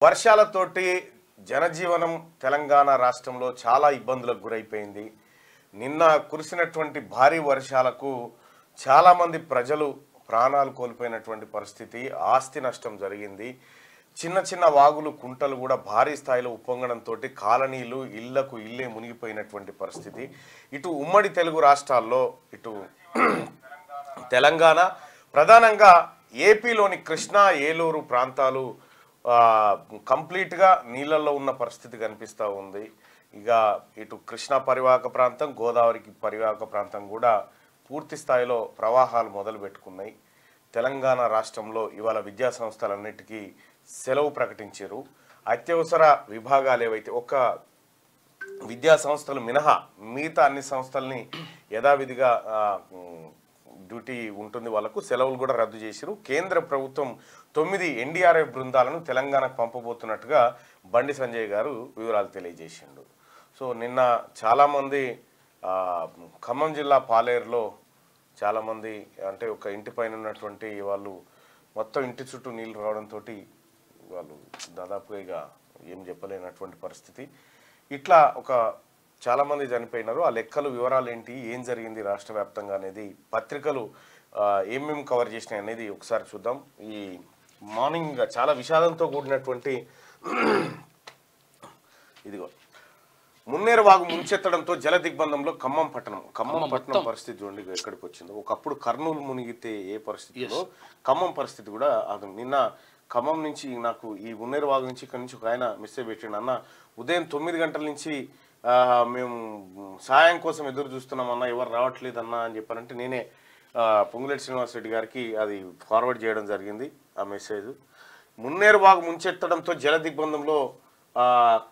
వర్షాలతోటి జనజీవనం తెలంగాణ రాష్ట్రంలో చాలా ఇబ్బందులకు గురైపోయింది. నిన్న కురిసినటువంటి భారీ వర్షాలకు చాలా మంది ప్రజలు ప్రాణాలు కోల్పోయినటువంటి పరిస్థితి, ఆస్తి నష్టం జరిగింది. చిన్న చిన్న వాగులు కుంటలు కూడా భారీ స్థాయిలో ఉప్పొంగడంతో కాలనీలు ఇళ్లకు ఇల్లే మునిగిపోయినటువంటి పరిస్థితి. ఇటు ఉమ్మడి తెలుగు రాష్ట్రాల్లో ఇటు తెలంగాణ ప్రధానంగా ఏపీలోని కృష్ణా ఏలూరు ప్రాంతాలు కంప్లీట్గా నీళ్ళల్లో ఉన్న పరిస్థితి కనిపిస్తూ ఉంది. ఇక ఇటు కృష్ణా పరివాహక ప్రాంతం, గోదావరికి పరివాహక ప్రాంతం కూడా పూర్తి స్థాయిలో ప్రవాహాలు మొదలు పెట్టుకున్నాయి. తెలంగాణ రాష్ట్రంలో ఇవాళ విద్యా సంస్థలన్నిటికీ సెలవు ప్రకటించారు. అత్యవసర విభాగాలు ఏవైతే ఒక విద్యా సంస్థలు మినహా మిగతా అన్ని సంస్థల్ని యథావిధిగా డ్యూటీ ఉంటుంది, వాళ్ళకు సెలవులు కూడా రద్దు చేశారు. కేంద్ర ప్రభుత్వం 9 NDRF బృందాలను తెలంగాణకు పంపబోతున్నట్టుగా బండి సంజయ్ గారు వివరాలు తెలియజేసిండు. సో నిన్న చాలామంది ఖమ్మం జిల్లా పాలేరులో చాలామంది అంటే ఒక ఇంటి పైన ఉన్నటువంటి వాళ్ళు మొత్తం ఇంటి చుట్టూ నీళ్ళు రావడంతో వాళ్ళు దాదాపుగా ఇక ఏం చెప్పలేనటువంటి పరిస్థితి. ఇట్లా ఒక చాలామంది చనిపోయినారు. ఆ లెక్కలు వివరాలు ఏంటి, ఏం జరిగింది రాష్ట్ర వ్యాప్తంగా అనేది పత్రికలు ఏమేమి కవర్ చేసినాయి అనేది ఒకసారి చూద్దాం. ఈ మార్నింగ్ చాలా విషాదంతో కూడినటువంటి ఇదిగో మున్నేరు వాగు ముంచెత్తడంతో జల దిగ్బంధంలో ఖమ్మం పట్టణం పరిస్థితి చూడండి ఎక్కడికి వచ్చిందో. ఒకప్పుడు కర్నూలు మునిగితే ఏ పరిస్థితిలో ఖమ్మం పరిస్థితి కూడా అది. నిన్న ఖమ్మం నుంచి నాకు ఈ మున్నేరు వాగు నుంచి ఇక్కడి నుంచి ఒక ఆయన మెసేజ్ పెట్టిండు, అన్న ఉదయం 9 గంటల నుంచి మేము సాయం కోసం ఎదురు చూస్తున్నామన్నా, ఎవరు రావట్లేదన్నా అని చెప్పారంటే నేనే పొంగులేటి శ్రీనివాసరెడ్డి గారికి అది ఫార్వర్డ్ చేయడం జరిగింది ఆ మెసేజ్. మున్నేరు వాగు ముంచెత్తడంతో జల దిగ్బంధంలో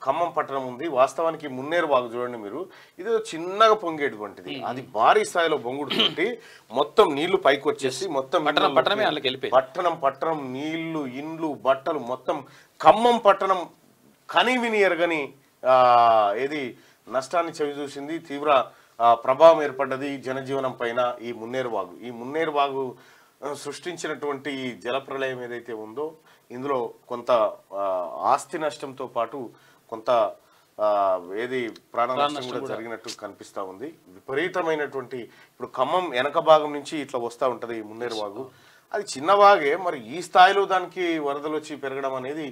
ఖమ్మం పట్టణం ఉంది. వాస్తవానికి మున్నేరు వాగు చూడండి మీరు, ఇది చిన్నగా పొంగేటువంటిది, అది భారీ స్థాయిలో బొంగుడుతోటి మొత్తం నీళ్లు పైకి వచ్చేసి మొత్తం పట్టణం నీళ్లు ఇండ్లు బట్టలు మొత్తం ఖమ్మం పట్టణం కనివిని ఎరగని ఏది నష్టాన్ని చవి చూసింది. తీవ్ర ప్రభావం ఏర్పడ్డది జనజీవనం పైన ఈ మున్నేరు వాగు సృష్టించినటువంటి ఈ జలప్రళయం ఏదైతే ఉందో ఇందులో కొంత ఆస్తి నష్టంతో పాటు కొంత ఏది ప్రాణ నష్టం కూడా జరిగినట్టు కనిపిస్తూ ఉంది. విపరీతమైనటువంటి ఇప్పుడు ఖమ్మం వెనక భాగం నుంచి ఇట్లా వస్తూ ఉంటుంది ఈ మున్నేరు వాగు. అది చిన్నవాగే, మరి ఈ స్థాయిలో దానికి వరదలు వచ్చి పెరగడం అనేది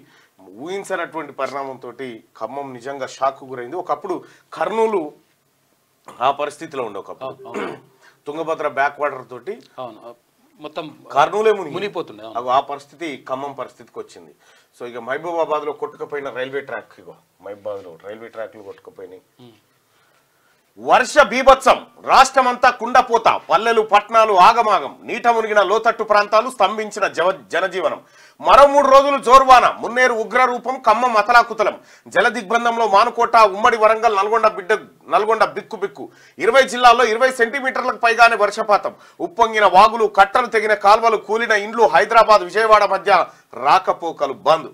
ఊహించినటువంటి పరిణామంతో ఖమ్మం నిజంగా షాక్ గురైంది. ఒకప్పుడు కర్నూలు ఆ పరిస్థితిలో ఉండే, ఒకప్పుడు తుంగభద్ర బ్యాక్ వాటర్ తోటి మొత్తం కర్నూలే మునిగిపోతుండే, ఆ పరిస్థితి ఖమ్మం పరిస్థితికి వచ్చింది. సో ఇక మహబూబాబాద్ లో కొట్టుకుపోయిన రైల్వే ట్రాక్, ఇగో మహబూబాబాద్ లో రైల్వే ట్రాక్లు కొట్టుకుపోయినాయి. వర్ష బీభత్సం, రాష్ట్రమంతా కుండపోత, పల్లెలు పట్టణాలు ఆగమాగం, నీట మునిగిన లోతట్టు ప్రాంతాలు, స్తంభించిన జనజీవనం. మరో 3 రోజులు జోర్వాన, మున్నేరు ఉగ్రరూపం, ఖమ్మం అతలాకుతలం. జల దిగ్బంధంలో మానుకోట, ఉమ్మడి వరంగల్, నల్గొండ బిక్కు. 20 జిల్లాల్లో 20 సెంటీమీటర్లకు పైగానే వర్షపాతం. ఉప్పొంగిన వాగులు, కట్టలు తెగిన కాల్వలు, కూలిన ఇండ్లు. హైదరాబాద్ విజయవాడ మధ్య రాకపోకలు బంద్.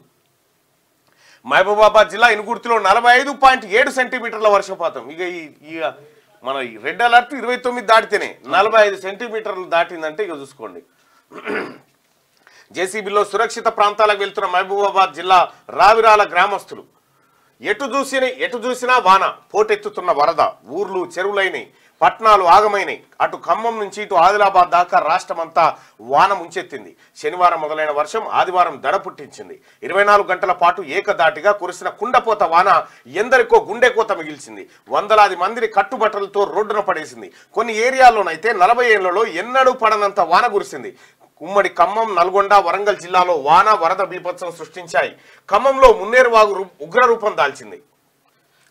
మహబూబాబాద్ జిల్లా ఇనుగుర్తిలో 45.7 సెంటీమీటర్ల వర్షపాతం. ఇక మన రెడ్ అలర్ట్ 29 దాటితేనే 45 సెంటీమీటర్లు దాటిందంటే ఇక చూసుకోండి. జేసీబీలో సురక్షిత ప్రాంతాలకు వెళ్తున్న మహబూబాబాద్ జిల్లా రావిరాల గ్రామస్తులు. ఎటు చూసినా వాన, పోటెత్తుతున్న వరద, ఊర్లు చెరువులైనవి, పట్టణాలు ఆగమైనవి. అటు ఖమ్మం నుంచి ఇటు ఆదిలాబాద్ దాకా రాష్ట్రమంతా వాన ముంచెత్తింది. శనివారం మొదలైన వర్షం ఆదివారం దడ పుట్టించింది. 24 గంటల పాటు ఏకదాటిగా కురిసిన కుండపోత వాన ఎందరికో గుండెకోత మిగిల్చింది. వందలాది మందిని కట్టుబట్టలతో రోడ్డున పడేసింది. కొన్ని ఏరియాల్లోనైతే 40 ఏళ్లలో ఎన్నడూ పడనంత వాన కురిసింది. ఉమ్మడి ఖమ్మం, నల్గొండ, వరంగల్ జిల్లాలో వాన వరద బీభత్సం సృష్టించాయి. ఖమ్మంలో మున్నేరు వాగు ఉగ్రరూపం దాల్చింది.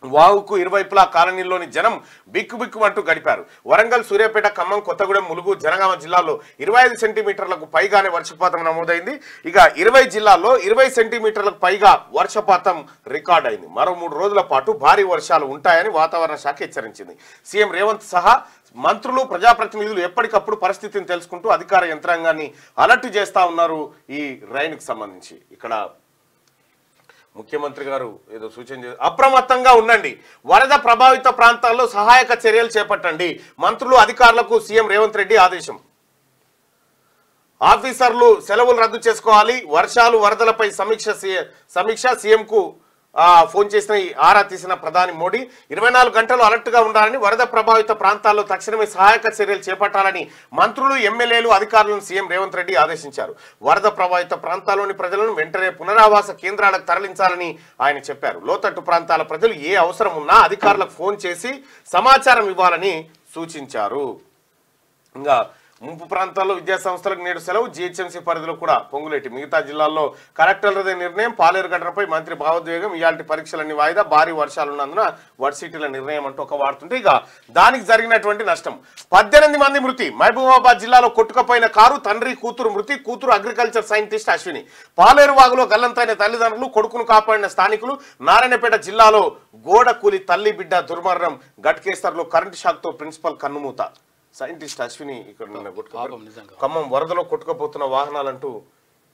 వాగుకు ఇరువైపులా కాలనీల్లోని జనం బిక్కుబిక్కుమంటూ గడిపారు. వరంగల్, సూర్యాపేట, ఖమ్మం, కొత్తగూడెం, ములుగు, జనగామ జిల్లాలో 25 సెంటీమీటర్లకు పైగానే వర్షపాతం నమోదైంది. ఇక 20 జిల్లాల్లో 20 సెంటీమీటర్లకు పైగా వర్షపాతం రికార్డ్ అయింది. మరో 3 రోజుల పాటు భారీ వర్షాలు ఉంటాయని వాతావరణ శాఖ హెచ్చరించింది. సీఎం రేవంత్ సహా మంత్రులు, ప్రజాప్రతినిధులు ఎప్పటికప్పుడు పరిస్థితిని తెలుసుకుంటూ అధికార యంత్రాంగాన్ని అలర్ట్ చేస్తా ఉన్నారు. ఈ రైన్కి సంబంధించి ఇక్కడ ముఖ్యమంత్రి గారు ఏదో సూచన చేశారు, అప్రమత్తంగా ఉండండి, వరద ప్రభావిత ప్రాంతాల్లో సహాయక చర్యలు చేపట్టండి. మంత్రులు, అధికారులకు సీఎం రేవంత్ రెడ్డి ఆదేశం. ఆఫీసర్లు సెలవులు రద్దు చేసుకోవాలి, వర్షాలు వరదలపై సమీక్ష సీఎంకు ఫోన్ చేసిన ఆరా తీసిన ప్రధాని మోడీ 24 గంటలు అలర్ట్ గా ఉండాలని, వరద ప్రభావిత ప్రాంతాల్లో తక్షణమే సహాయక చర్యలు చేపట్టాలని మంత్రులు ఎమ్మెల్యేలు అధికారులను సీఎం రేవంత్ రెడ్డి ఆదేశించారు. వరద ప్రభావిత ప్రాంతాల్లోని ప్రజలను వెంటనే పునరావాస కేంద్రాలకు తరలించాలని ఆయన చెప్పారు. లోతట్టు ప్రాంతాల ప్రజలు ఏ అవసరం ఉన్నా అధికారులకు ఫోన్ చేసి సమాచారం ఇవ్వాలని సూచించారు. ఇంకా ముంపు ప్రాంతాల్లో విద్యా సంస్థలకు నేడు సెలవు, జీహెచ్ఎంసీ పరిధిలో కూడా పొంగులేటి. మిగతా జిల్లాల్లో కలెక్టర్లదే నిర్ణయం. పాలేరు ఘటనపై మంత్రి భావోద్వేగం, ఇయాల్టి పరీక్షలన్నీ వాయిదా, భారీ వర్షాలున్నందున వర్సిటీల నిర్ణయం అంటూ ఒక వాడుతుంటే ఇక దానికి జరిగినటువంటి నష్టం 18 మంది మృతి. మహబూబాబాద్ జిల్లాలో కొట్టుకుపోయిన కారు, తండ్రి కూతురు మృతి. కూతురు అగ్రికల్చర్ సైంటిస్ట్ అశ్విని. పాలేరు వాగులో గల్లంతైన తల్లిదండ్రులు, కొడుకును కాపాడిన స్థానికులు. నారాయణపేట జిల్లాలో గోడ కూలి తల్లి బిడ్డ దుర్మరణం. గట్కేసర్లో కరెంటు షాక్తో ప్రిన్సిపల్ కన్నుమూత. సైంటిస్ట్ అశ్విని ఇక్కడ ఖమ్మం వరదలో కొట్టుకుపోతున్న వాహనాలంటూ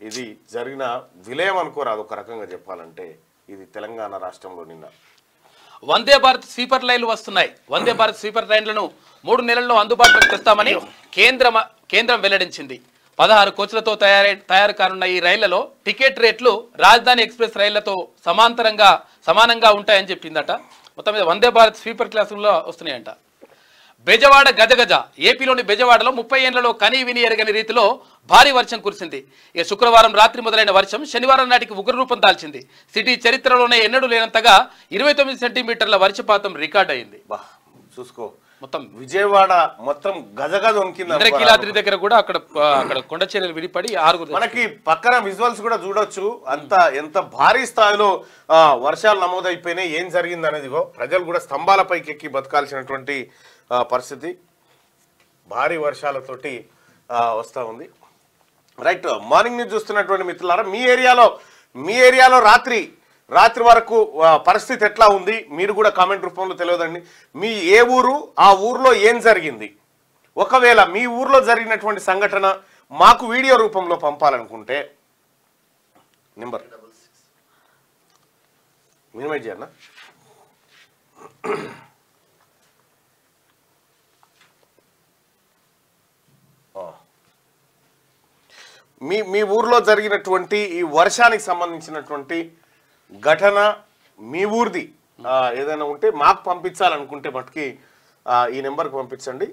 ఇది జరిగిన విలయం అనుకోరాదు. ఒక రకంగా చెప్పాలంటే ఇది తెలంగాణ రాష్ట్రంలో నిన్న వందే భారత్ స్లీపర్ లైన్లు వస్తున్నాయి. వందే భారత్ స్లీపర్ లైన్లను 3 నెలల్లో అందుబాటులోకి తెస్తామని కేంద్రం వెల్లడించింది. 16 కోచ్లతో తయారు కానున్న ఈ రైళ్లలో టికెట్ రేట్లు రాజధాని ఎక్స్ప్రెస్ రైళ్లతో సమానంగా ఉంటాయని చెప్పిందట. మొత్తం మీద వందే భారత్ స్లీపర్ క్లాసుల్లో వస్తున్నాయంట. బెజవాడ గజగజ. ఏపీలోని బెజవాడలో 30 ఏళ్లలో కనీ విని ఎరగని రీతిలో భారీ వర్షం కురిసింది. ఇక శుక్రవారం రాత్రి మొదలైన వర్షం శనివారం నాటికి ఉగ్రరూపం దాల్చింది. సిటీ చరిత్రలోనే ఎన్నడూ లేనంతగా 29 సెంటీమీటర్ల వర్షపాతం రికార్డ్ అయింది. చూసుకో, మొత్తం విజయవాడ మొత్తం గజగజ వణికింది. ఇంద్రకీలాద్రి దగ్గర కూడా అక్కడ కొండ చర్యలు విడిపడి 6 మనకి పక్కన విజువల్స్ కూడా చూడొచ్చు. ఎంత భారీ స్థాయిలో వర్షాలు నమోదైపోయినాయి, ఏం జరిగింది అనేది. ప్రజలు కూడా స్తంభాలపైకి ఎక్కి బతకాల్సినటువంటి పరిస్థితి భారీ వర్షాలతోటి వస్తూ ఉంది. రైట్, మార్నింగ్ న్యూస్ చూస్తున్నటువంటి మిత్రులారా, మీ ఏరియాలో రాత్రి వరకు పరిస్థితి ఎట్లా ఉంది మీరు కూడా కామెంట్ రూపంలో తెలియదండి. మీ ఏ ఊరు, ఆ ఊర్లో ఏం జరిగింది, ఒకవేళ మీ ఊర్లో జరిగినటువంటి సంఘటన మాకు వీడియో రూపంలో పంపాలనుకుంటే నెంబర్ మినిమైజ్ చేయన్నా. మీ ఊర్లో జరిగినటువంటి ఈ వర్షానికి సంబంధించినటువంటి ఘటన మీ ఊరిది ఏదైనా ఉంటే మాకు పంపించాలనుకుంటే మటుకి ఈ నెంబర్కి పంపించండి.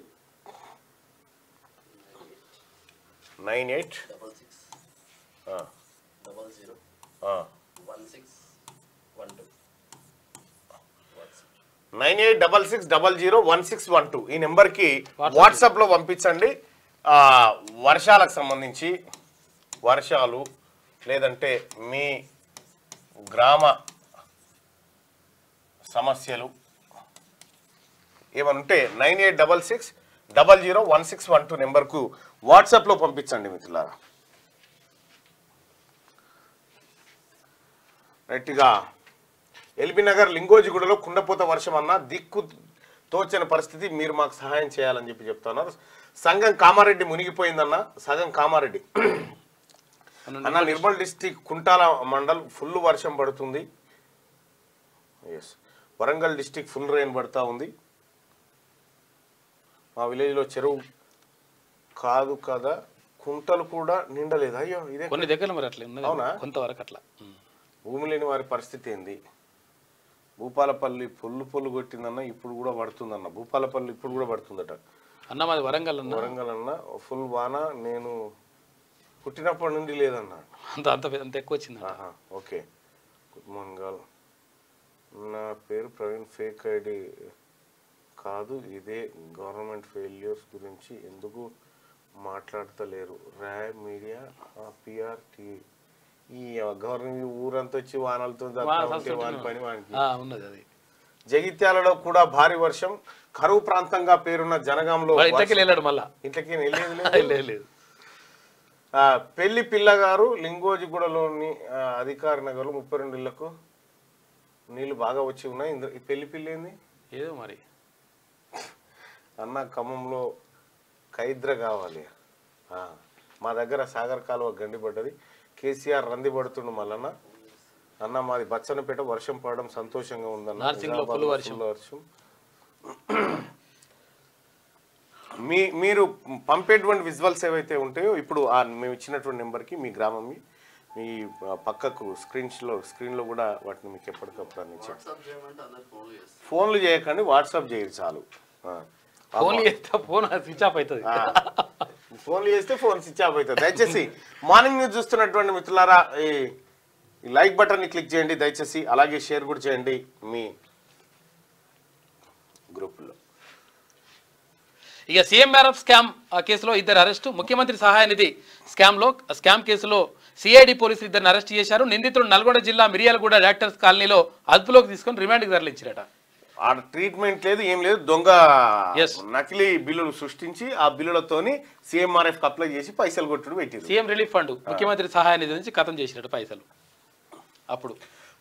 9866001612 ఈ నెంబర్కి వాట్సాప్లో పంపించండి. వర్షాలకు సంబంధించి వర్షాలు లేదంటే మీ గ్రామ సమస్యలు ఏమనుంటే 9866001612 నెంబర్కు వాట్సాప్లో పంపించండి మిత్రులారా. రైట్గా ఎల్బీ నగర్ లింగోజిగూడలో కుండపోత వర్షం అన్న దిక్కు తోచని పరిస్థితి, మీరు మాకు సహాయం చేయాలని చెప్తున్నారు. సంగం కామారెడ్డి మునిగిపోయిందన్న. సగం కామారెడ్డి అన్న, నిర్మల్ డిస్టిక్ కుంటాల మండల్ ఫుల్ వర్షం పడుతుంది. Yes, Warangal district full rain పడుతూ ఉంది. మా విలేజ్లో చెరువు కాదు కదా, కుంటలు కూడా నిండలేదు. అయ్యో, ఇదే కొన్ని దగ్గర మరి అట్లా అవునా, కొంతవరకు అట్లా. భూమి లేని వారి పరిస్థితి ఏంది? భూపాలపల్లి పొల్లు కొట్టిందన్న, ఇప్పుడు కూడా పడుతుందన్న. భూపాలపల్లి ఇప్పుడు కూడా పడుతుందట అన్న. మాది వరంగల్ అన్న ఫుల్ వాన, నేను పుట్టినప్పటి నుండి లేదన్న. అంత ఎక్కువ వచ్చింది. Okay, good morning all. నా పేరు ప్రవీణ్, ఫేక్ ఐడి కాదు, ఇదే గవర్నమెంట్ ఫెయిల్యూర్స్ గురించి ఎందుకు మాట్లాడతలేరు? ర్యాబ్ మీడియా పిఆర్టీ ఈ గవర్నమెంట్ ఊరంతా వచ్చి వానలతో పని వానికి ఉన్నది. జగిత్యాలలో కూడా భారీ వర్షం. కరువు ప్రాంతంగా పేరున్న జనగాంలో ఇంట్లోకి లేదు. పెళ్లి పిల్లగారు లింగోజిగూడలోని అధికారి నగర్లో 32 ఇళ్లకు నీళ్లు బాగా వచ్చి ఉన్నాయి. ఈ పెళ్లి పిల్ల ఏంది ఏదో మరి అన్న. ఖమ్మంలో ఖైద్ర కావాలి. మా దగ్గర సాగర్ కాలువ గండిపడ్డది. కేసీఆర్ రంది పడుతుండు మల్లన్న. అన్న మాది బచ్చన్నపేట, వర్షం పడడం సంతోషంగా ఉందన్న. మీరు పంపేటువంటి విజువల్స్ ఏవైతే ఉంటాయో ఇప్పుడు మేము ఇచ్చినటువంటి నెంబర్కి మీ గ్రామం మీ పక్కకు స్క్రీన్లో కూడా వాటిని మీకు ఎప్పటికప్పుడు అందించారు. ఫోన్లు చేయకండి, వాట్సాప్ చేయరు చాలు. ఫోన్లు చేస్తే ఫోన్ స్విచ్ ఆఫ్ అవుతుంది. ఫోన్లు చేస్తే ఫోన్ స్విచ్ ఆఫ్ అవుతుంది. దయచేసి మార్నింగ్ న్యూస్ చూస్తున్నటువంటి మిత్రులారా ఈ లైక్ బటన్ని క్లిక్ చేయండి దయచేసి, అలాగే షేర్ కూడా చేయండి మీ గ్రూపుల్లో. ఇక సీఎంఆర్ఎఫ్ స్కామ్ కేసులో ఇద్దరు అరెస్టు. ముఖ్యమంత్రి సహాయ నిధి స్కామ్ కేసులో సిఐడి పోలీసులు ఇద్దరిని అరెస్ట్ చేశారు. నిందితుడు నల్గొండ జిల్లా మిర్యాలగూడ డాక్టర్స్ కాలనీలో అదుపులోకి తీసుకుని రిమాండ్కి తరలించారట. ఆ ట్రీట్మెంట్ లేదు, ఏం లేదు, దొంగ నకిలీ బిల్లులు సృష్టించి ఆ బిల్లులతోని సీఎంఆర్ఎఫ్ అప్లై చేసి పైసలు కొట్టుడు పెట్టింది. సీఎం రిలీఫ్ ఫండ్ ముఖ్యమంత్రి సహాయ నిధి నుంచి ఖతం చేసినట్టు పైసలు. అప్పుడు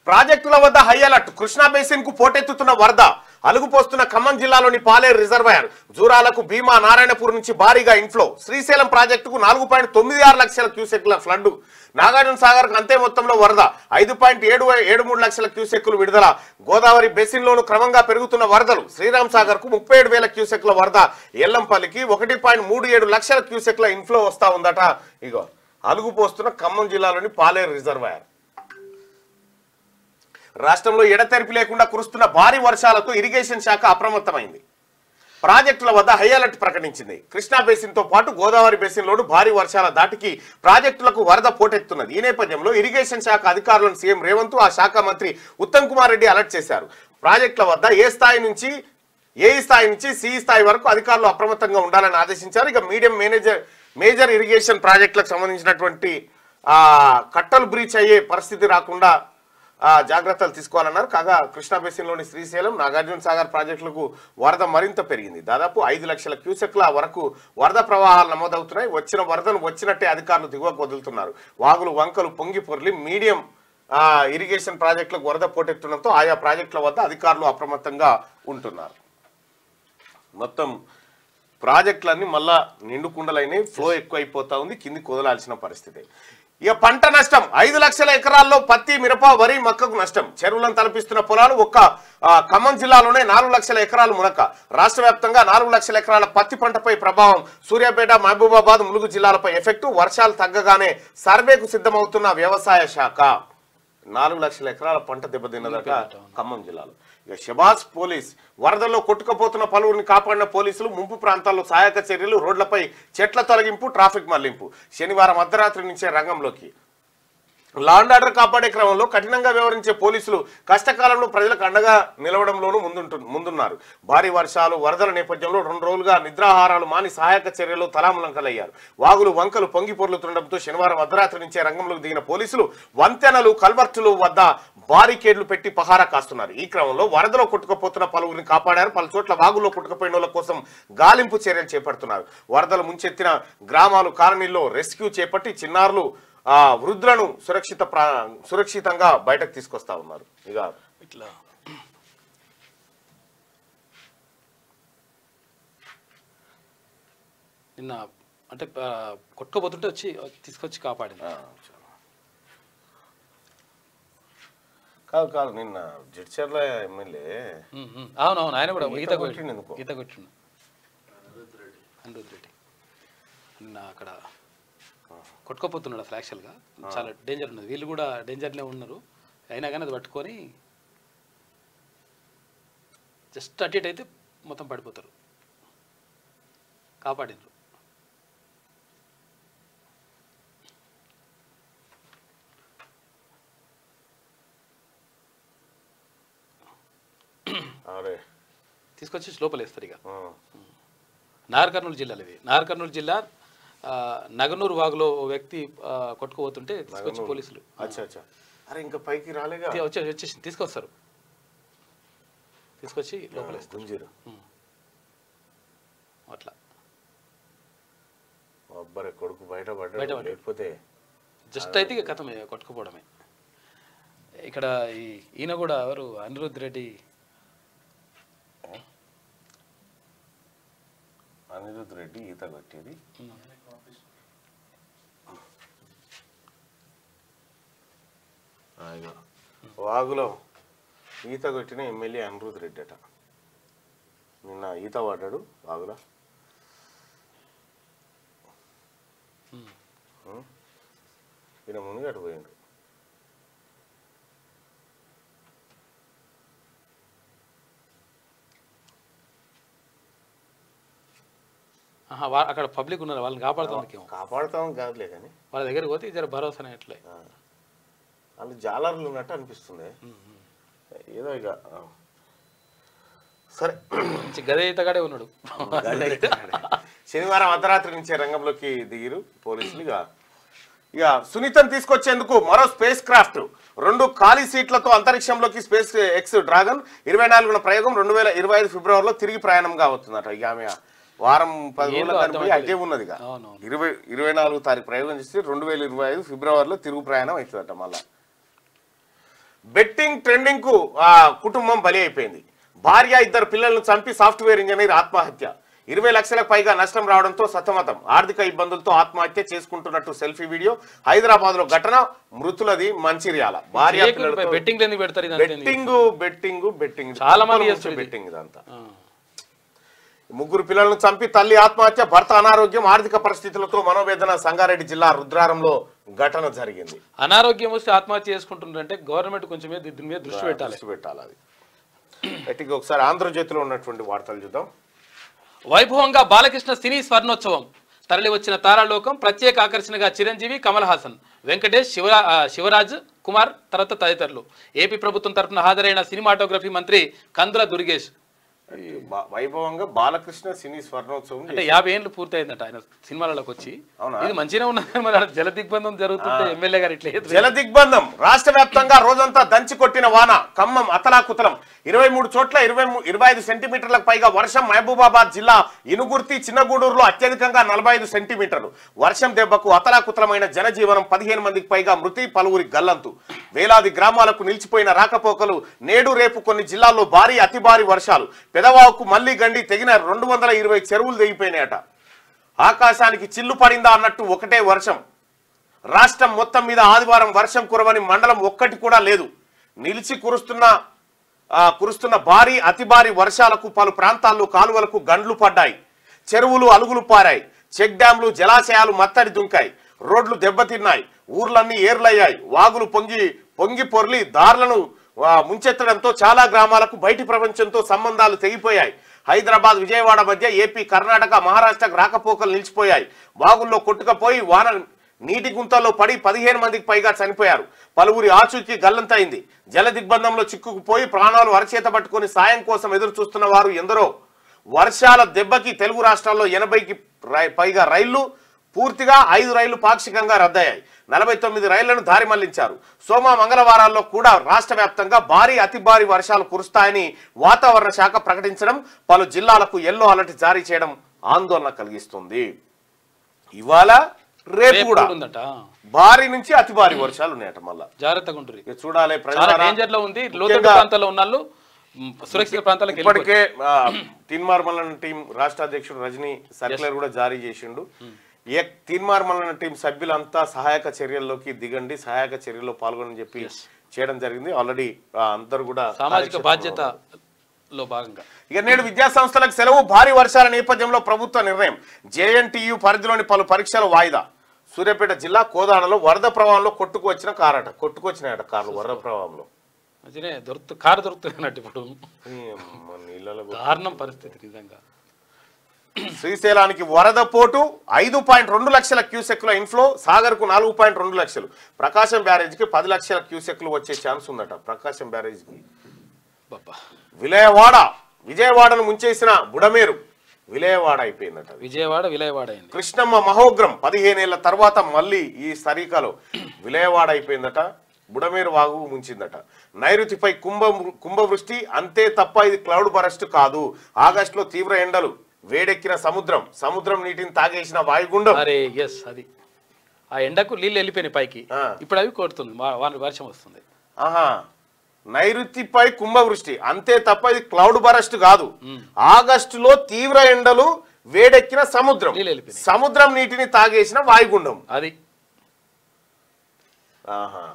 ప్రాజెక్టుల వద్ద హై అలర్ట్. కృష్ణా బేసిన్ కు పోటెత్తుతున్న వరద. అలుగుపోస్తున్న ఖమ్మం జిల్లాలోని పాలేరు రిజర్వాయర్. జూరాలకు భీమా, నారాయణపూర్ నుంచి భారీగా ఇన్ఫ్లో. శ్రీశైలం ప్రాజెక్టుకు 4.96 లక్షల క్యూసెక్ల ఫ్లడ్. నాగార్జున సాగర్ కు అంతే మొత్తంలో వరద. 5.73 లక్షల క్యూసెక్కులు విడుదల. గోదావరి బేసిన్ లోను క్రమంగా పెరుగుతున్న వరదలు. శ్రీరామ్ సాగర్ కు 37,000 క్యూసెక్ల వరద. ఎల్లంపల్లికి 1.37 లక్షల క్యూసెక్ల ఇన్ఫ్లో వస్తా ఉందట. ఇగో అలుగుపోస్తున్న ఖమ్మం జిల్లాలోని పాలేరు రిజర్వాయర్. రాష్ట్రంలో ఎడతెరిపి లేకుండా కురుస్తున్న భారీ వర్షాలతో ఇరిగేషన్ శాఖ అప్రమత్తమైంది. ప్రాజెక్టుల వద్ద హై అలర్ట్ ప్రకటించింది. కృష్ణా బేసిన్ తో పాటు గోదావరి బేసిన్ లోను భారీ వర్షాల దాటికి ప్రాజెక్టులకు వరద పోటెత్తున్నది. ఈ నేపథ్యంలో ఇరిగేషన్ శాఖ అధికారులను సీఎం రేవంత్, ఆ శాఖ మంత్రి ఉత్తమ్ కుమార్ రెడ్డి అలర్ట్ చేశారు. ప్రాజెక్టుల వద్ద ఏ స్థాయి నుంచి సి స్థాయి వరకు అధికారులు అప్రమత్తంగా ఉండాలని ఆదేశించారు. ఇక మేజర్ ఇరిగేషన్ ప్రాజెక్టులకు సంబంధించినటువంటి కట్టలు బ్రీచ్ అయ్యే పరిస్థితి రాకుండా జాగ్రత్తలు తీసుకోవాలన్నారు. కాగా కృష్ణా బేసిన్లోని శ్రీశైలం, నాగార్జున సాగర్ ప్రాజెక్టులకు వరద మరింత పెరిగింది. దాదాపు 5 లక్షల క్యూసెక్ల వరకు వరద ప్రవాహాలు నమోదవుతున్నాయి. వచ్చిన వరదను వచ్చినట్టే అధికారులు దిగువకు వదులుతున్నారు. వాగులు, వంకలు పొంగి పొర్లి మీడియం ఇరిగేషన్ ప్రాజెక్టులకు వరద పోటెత్తడంతో ఆయా ప్రాజెక్టుల వద్ద అధికారులు అప్రమత్తంగా ఉంటున్నారు. మొత్తం ప్రాజెక్టులన్నీ మళ్ళా నిండుకుండలైనవి, ఫ్లో ఎక్కువ అయిపోతా ఉంది, కిందికి వదలాల్సిన పరిస్థితి. ఇక పంట నష్టం. 5 లక్షల ఎకరాల్లో పత్తి, మిరప, వరి, మక్కకు నష్టం. చెరువులను తలపిస్తున్న పొలాలు. ఒక్క ఖమ్మం జిల్లాలోనే 4 లక్షల ఎకరాలు మునక. రాష్ట్ర వ్యాప్తంగా 4 లక్షల ఎకరాల పత్తి పంటపై ప్రభావం. సూర్యాపేట, మహబూబాబాద్, ములుగు జిల్లాలపై ఎఫెక్టు. వర్షాలు తగ్గగానే సర్వేకు సిద్ధమవుతున్న వ్యవసాయ శాఖ. 4 లక్షల ఎకరాల పంట దెబ్బతిన్నదట ఖమ్మం జిల్లాలో. ఇక షబాజ్ పోలీస్. వరదల్లో కొట్టుకుపోతున్న పలువురిని కాపాడిన పోలీసులు. ముంపు ప్రాంతాల్లో సహాయక చర్యలు. రోడ్లపై చెట్ల తొలగింపు, ట్రాఫిక్ మళ్లింపు. శనివారం అర్ధరాత్రి నుంచే రంగంలోకి. లా అండ్ ఆర్డర్ కాపాడే క్రమంలో కఠినంగా వ్యవహరించే పోలీసులు కష్టకాలంలో ప్రజలకు అండగా నిలవడంలోనూ ముందున్నారు. భారీ వర్షాలు, వరదల నేపథ్యంలో 2 రోజులుగా నిద్రాహారాలు మాని సహాయక చర్యలు తలాములంకలయ్యారు. వాగులు, వంకలు పొంగి పొర్లుతుండటంతో శనివారం అర్ధరాత్రి నుంచే రంగంలోకి దిగిన పోలీసులు వంతెనలు, కల్వర్టులు వద్ద బారికేడ్లు పెట్టి పహారా కాస్తున్నారు. ఈ క్రమంలో వరదలో కొట్టుకుపోతున్న పలువురిని కాపాడారు. పలు చోట్ల వాగుల్లో కొట్టుకుపోయిన వాళ్ళ కోసం గాలింపు చర్యలు చేపడుతున్నారు. వరదలు ముంచెత్తిన గ్రామాలు, కాలనీల్లో రెస్క్యూ చేపట్టి చిన్నారులు, వృద్ధులను సురక్షితంగా బయటకు తీసుకొస్తా ఉన్నారు. ఇక ఇట్లా నిన్న అంటే కొట్టుకోబోతుంటే తీసుకొచ్చి కాపాడింది. కాదు నిన్న జడ్చర్ల ఎమ్మెల్యే. అవునవును, ఆయన కూడా ఈత కొట్టిండు. అనిరుద్ రెడ్డి నిన్న అక్కడ కొట్టుకోపోతున్నాడు అసలు. యాక్చువల్గా చాలా డేంజర్ ఉన్నది. వీళ్ళు కూడా డేంజర్లే ఉన్నారు. అయినా కానీ అది పట్టుకొని జస్ట్ అటు ఇటు అయితే మొత్తం పడిపోతారు. కాపాడినరు. తీసుకొచ్చి లోపల వేస్తారు. ఇక నాగర్ కర్నూలు జిల్లాలో ఇవి. నాగర్ కర్నూలు జిల్లా నగనూరు వాగులో వ్యక్తి కొట్టుకుపోతుంటే తీసుకొచ్చి పోలీసులు ఇంకా పైకి రాలేగా వచ్చేసి తీసుకొస్తారు. తీసుకొచ్చి లోపల అట్లా కొడుకు బయట లేకపోతే జస్ట్ అయితే ఇక కథమే కొట్టుకుపోవడమే. ఇక్కడ ఈయన కూడా ఎవరు అనిరుద్ రెడ్డి ఈత కొట్టేది. వాగులో ఈత కొట్టిన ఎమ్మెల్యే అనిరుద్ రెడ్డి అట. నిన్న ఈత పడ్డాడు వాగులో. ఈయన మునిగట్టు పోయిండు. అక్కడ పబ్లిక్ ఉన్నారు, వాళ్ళని కాపాడుతాం కాదులే కానీ వాళ్ళ దగ్గరికి పోతే జర భరోసా ఎట్లే వాళ్ళు జాలర్లు ఉన్నట్టు అనిపిస్తుంది. ఏదో ఇక సరే గదే ఇతగాడే ఉన్నాడు. శనివారం అర్ధరాత్రి నుంచే రంగంలోకి దిగిరు పోలీసులు. ఇక సునీతను తీసుకొచ్చేందుకు మరో స్పేస్ క్రాఫ్ట్ 2 ఖాళీ సీట్లతో అంతరిక్షంలోకి స్పేస్ ఎక్స్ డ్రాగన్ 24వ ప్రయోగం 2025 ఫిబ్రవరిలో తిరిగి ప్రయాణం కావస్తుందట. ఇక ఆమె వారం 10 రోజుల కనిపోయి అదే ఉన్నది. 24వ తారీఖు ప్రయోగం చేసి 2025 ఫిబ్రవరిలో తిరుగు ప్రయాణం అవుతుందట. మళ్ళా బెట్టింగ్ ట్రెండింగ్ కు కుటుంబం బలి అయిపోయింది. భార్య 2 పిల్లలను చంపి సాఫ్ట్వేర్ ఇంజనీర్ ఆత్మహత్య. 20 లక్షలకు పైగా నష్టం రావడంతో సతమతం. ఆర్థిక ఇబ్బందులతో ఆత్మహత్య చేసుకుంటున్నట్టు సెల్ఫీ వీడియో. హైదరాబాద్ లో ఘటన, మృతులది మంచిర్యాల. భార్య బెట్టింగ్ చాలా మంది బెట్టింగ్ ఇదంతా. 3 పిల్లలను చంపి తల్లి ఆత్మహత్య, భర్త అనారోగ్యం, ఆర్థిక పరిస్థితులతో మనోవేదన. సంగారెడ్డి జిల్లా రుద్రారంలో ఘటన జరిగింది. అనారోగ్యం వస్తే ఆత్మహత్య చేసుకుంటుంటే గవర్నమెంట్ కొంచెం దీని మీద దృష్టి పెట్టాలి. అది గట్టిగా ఒకసారి ఆంధ్రజ్యోతిలో ఉన్నటువంటి వార్తలు చూద్దాం. వైభవంగా బాలకృష్ణ సినీ స్వర్ణోత్సవం. తరలి వచ్చిన తారాలోకం. ప్రత్యేక ఆకర్షణగా చిరంజీవి, కమల్ హాసన్, వెంకటేష్, శివరాజ్ కుమార్ తర్వాత తదితరులు. ఏపీ ప్రభుత్వం తరఫున హాజరైన సినిమాటోగ్రఫీ మంత్రి కందుల దుర్గేష్. వైభవంగా బాలకృష్ణ సినీ స్వర్ణోత్సవం అంటే 50 ఏళ్ళు పూర్తయిందట ఆయన సినిమాలలోకి వచ్చి. ఇది మంచిగా ఉన్నది. మరి జల దిగ్బంధం జరుగుతుంటే ఎమ్మెల్యే గారు ఇట్లా జల దిగ్బంధం. రాష్ట్ర వ్యాప్తంగా రోజంతా దంచి కొట్టిన వాన. ఖమ్మం అతలాకుతలం. 23 చోట్ల 25 సెంటీమీటర్లకు పైగా వర్షం. మహబూబాబాద్ జిల్లా ఇనుగుర్తి, చిన్నగూడూరులో అత్యధికంగా 45 సెంటీమీటర్లు. వర్షం దెబ్బకు అతలాకుతలమైన జనజీవనం. 15 మందికి పైగా మృతి, పలువురి గల్లంతు. వేలాది గ్రామాలకు నిలిచిపోయిన రాకపోకలు. నేడు రేపు కొన్ని జిల్లాల్లో భారీ అతి భారీ వర్షాలు. పెదవాకు మళ్లీ గండి తెగిన 220 చెరువులు తెగిపోయినాయట. ఆకాశానికి చిల్లు పడిందా అన్నట్టు ఒకటే వర్షం. రాష్ట్రం మొత్తం మీద ఆదివారం వర్షం కురవని మండలం ఒక్కటి కూడా లేదు. నిలిచి కురుస్తున్న భారీ అతి భారీ వర్షాలకు పలు ప్రాంతాల్లో కాలువలకు గండ్లు పడ్డాయి. చెరువులు అలుగులు పారాయి. చెక్ డ్యాంలు, జలాశయాలు మత్తడి దుంకాయి. రోడ్లు దెబ్బతిన్నాయి. ఊర్లన్నీ ఏర్లయ్యాయి. వాగులు పొంగి పొర్లి దారులను ముంచెత్తడంతో చాలా గ్రామాలకు బయటి ప్రపంచంతో సంబంధాలు తెగిపోయాయి. హైదరాబాద్, విజయవాడ మధ్య ఏపీ, కర్ణాటక, మహారాష్ట్రకు రాకపోకలు నిలిచిపోయాయి. వాగుల్లో కొట్టుకపోయి వాన నీటి గుంతల్లో పడి 15 మందికి పైగా చనిపోయారు. పలువురి ఆచూకీ గల్లంతైంది. జల దిగ్బంధంలో చిక్కుకుపోయి ప్రాణాలు అరచేత పట్టుకుని సాయం కోసం ఎదురు చూస్తున్న వారు ఎందరో. వర్షాల దెబ్బకి తెలుగు రాష్ట్రాల్లో 80కి పైగా రైళ్లు, పూర్తిగా 5 రైళ్లు పాక్షికంగా రద్దయ్యాయి. 49 రైళ్లను దారి మళ్లించారు. సోమ, మంగళవారాల్లో కూడా రాష్ట్ర వ్యాప్తంగా భారీ అతి భారీ వర్షాలు కురుస్తాయని వాతావరణ శాఖ ప్రకటించడం, పలు జిల్లాలకు ఎల్లో అలర్ట్ జారీ చేయడం ఆందోళన కలిగిస్తుంది. ఇవాళ రేపు కూడా భారీ నుంచి అతి భారీ వర్షాలు ఉన్నాయట. మళ్ళా జాగ్రత్తగా ఉంటుంది. చూడాలి. సురక్షిత ప్రాంతాలకు ఇప్పటికే తీన్మార్ మల్లన్న టీం రాష్ట్ర అధ్యక్షుడు రజనీ సర్క్యులర్ కూడా జారీ చేసిండు. తీన్మార్ మల్లన్న టీం సభ్యులంతా సహాయక చర్యల్లోకి దిగండి, సహాయక చర్యల్లో పాల్గొని చెప్పి చేయడం జరిగింది. ఆల్రెడీ అందరూ కూడా సామాజిక బాధ్యతలో భాగంగా. ఇక నేడు విద్యా సంస్థలకు సెలవు. భారీ వర్షాల నేపథ్యంలో ప్రభుత్వ నిర్ణయం. జేఎన్టీయూ పరిధిలోని పలు పరీక్షలు వాయిదా. సూర్యాపేట జిల్లా కోదాడలో వరద ప్రవాహంలో కొట్టుకొచ్చినాయట కార్లు. వరద ప్రవాహంలో కారు దొరుకుతున్నట్టు ఇప్పుడు దారుణం పరిస్థితి నిజంగా. శ్రీశైలానికి వరద పోటు. 5.2 లక్షల క్యూసెక్ల ఇన్ఫ్లో. సాగర్ కు 4.2 లక్షలు. ప్రకాశం బ్యారేజ్ కి 10 లక్షల క్యూసెక్లు వచ్చే ఛాన్స్ ఉందట. ప్రకాశం బ్యారేజ్ కి. విజయవాడను ముంచేసిన బుడమేరు విలయవాడ అయిపోయిందట. విజయవాడ అయింది. కృష్ణమ్మ మహోగ్రం 15 ఏళ్ల తర్వాత మళ్ళీ ఈ సరికలో విలయవాడ అయిపోయిందట. బుడమేరు వాగు ముంచిందట. నైరుతిపై కుంభవృష్టి. అంతే తప్ప ఇది క్లౌడ్ బరస్ట్ కాదు. ఆగస్టులో తీవ్ర ఎండలు. వేడెక్కిన సముద్రం నీటిని తాగేసిన వాయుగుండం. అది ఆ ఎండకు నీళ్ళు వెళ్ళిపోయినాయి పైకి. ఇప్పుడు అవి కొడుతుంది, వర్షం వస్తుంది. నైరుతిపై కుంభవృష్టి. అంతే తప్ప ఇది క్లౌడ్ బరస్ట్ కాదు. ఆగస్టులో తీవ్ర ఎండలు. వేడెక్కిన సముద్రం నీటిని తాగేసిన వాయుగుండం. అది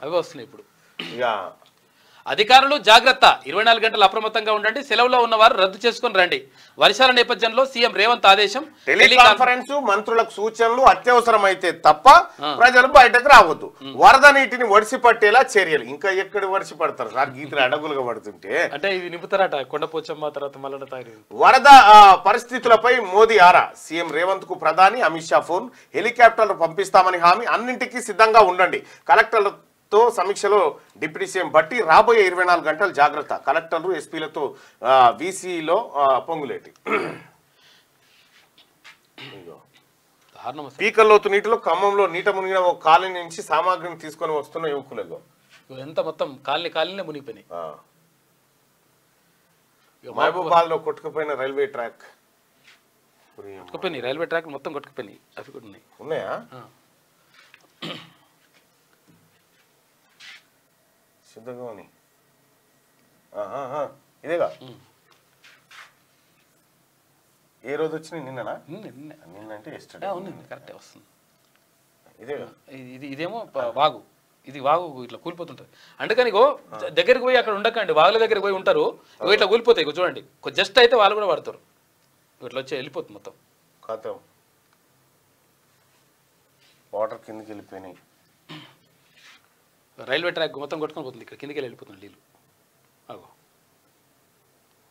అవి వస్తున్నాయి ఇప్పుడు. అధికారులు జాగ్రత్త, 24 గంటలు అప్రమత్తంగా ఉండండి, సెలవులో ఉన్నవారు రద్దు చేసుకుని రండి. వర్షాల నేపథ్యంలో సీఎం రేవంత్ ఆదేశం. టెలికాన్ఫరెన్స్, మంత్రులకు సూచనలు, అత్యవసరమైతే తప్ప ప్రజలు బయటకు రావద్దు. వరద నీటిని ఒడిసి పట్టేలా చర్యలు. ఇంకా ఎక్కడ ఒడిసి పడతారు సార్, గీతలు అడగులుగా పడుతుంటే అంటే ఇవి నింపుతారట కొండపోచమ్మ తర్వాత మల్లన్న తాగి. వరద పరిస్థితులపై మోదీ ఆరా. సీఎం రేవంత్ కు ప్రధాని అమిత్ షా ఫోన్. హెలికాప్టర్లు పంపిస్తామని హామీ. అన్నింటికీ సిద్ధంగా ఉండండి. కలెక్టర్లతో సమీక్షలో డిప్యూటీ సీఎం భట్టి. రాబోయే 24 గంటలు జాగ్రత్త. కలెక్టర్లు, ఎస్పీలతో వీసీలో పొంగులేటి. పీకల్లోతు నీటిలో ఖమ్మంలో నీట మునిగిన ఒక కాలనీ నుంచి సామాగ్రిని తీసుకొని వస్తున్న యువకులు ఎంత మొత్తం కాలనీనే మునిగిపోయినాయి. మహబూబాద్ లో కొట్టుకుపోయిన రైల్వే ట్రాక్. కొట్టుకుపోయినాయి రైల్వే ట్రాక్ మొత్తం కొట్టుకుపోయినాయి. అవి కూడా ఉన్నాయి. ఉన్నాయా? సిద్ధంగా ఇదేగా. ఏ రోజు వచ్చినాయి? నిన్ననా? నిన్నంటే ఎస్టర్డే. కరెక్టే వస్తుంది. ఇదేగా. ఇదేమో వాగు. ఇది వాగు ఇట్లా కూలిపోతుంటది. అందుకని ఇగో దగ్గరికి పోయి అక్కడ ఉండకండి. వాగుల దగ్గరికి పోయి ఉంటారు, ఇట్లా కూలిపోతాయి. చూడండి, జస్ట్ అయితే వాళ్ళు కూడా పడతారు. ఇట్లా వచ్చి వెళ్ళిపోతుంది మొత్తం. ఖాతం వాటర్ కిందకి వెళ్ళిపోయినాయి. రైల్వే ట్రాక్ మొత్తం కొట్టుకొని పోతుంది. ఇక్కడ కిందకి వెళ్ళిపోతుంది నీళ్ళు. అగో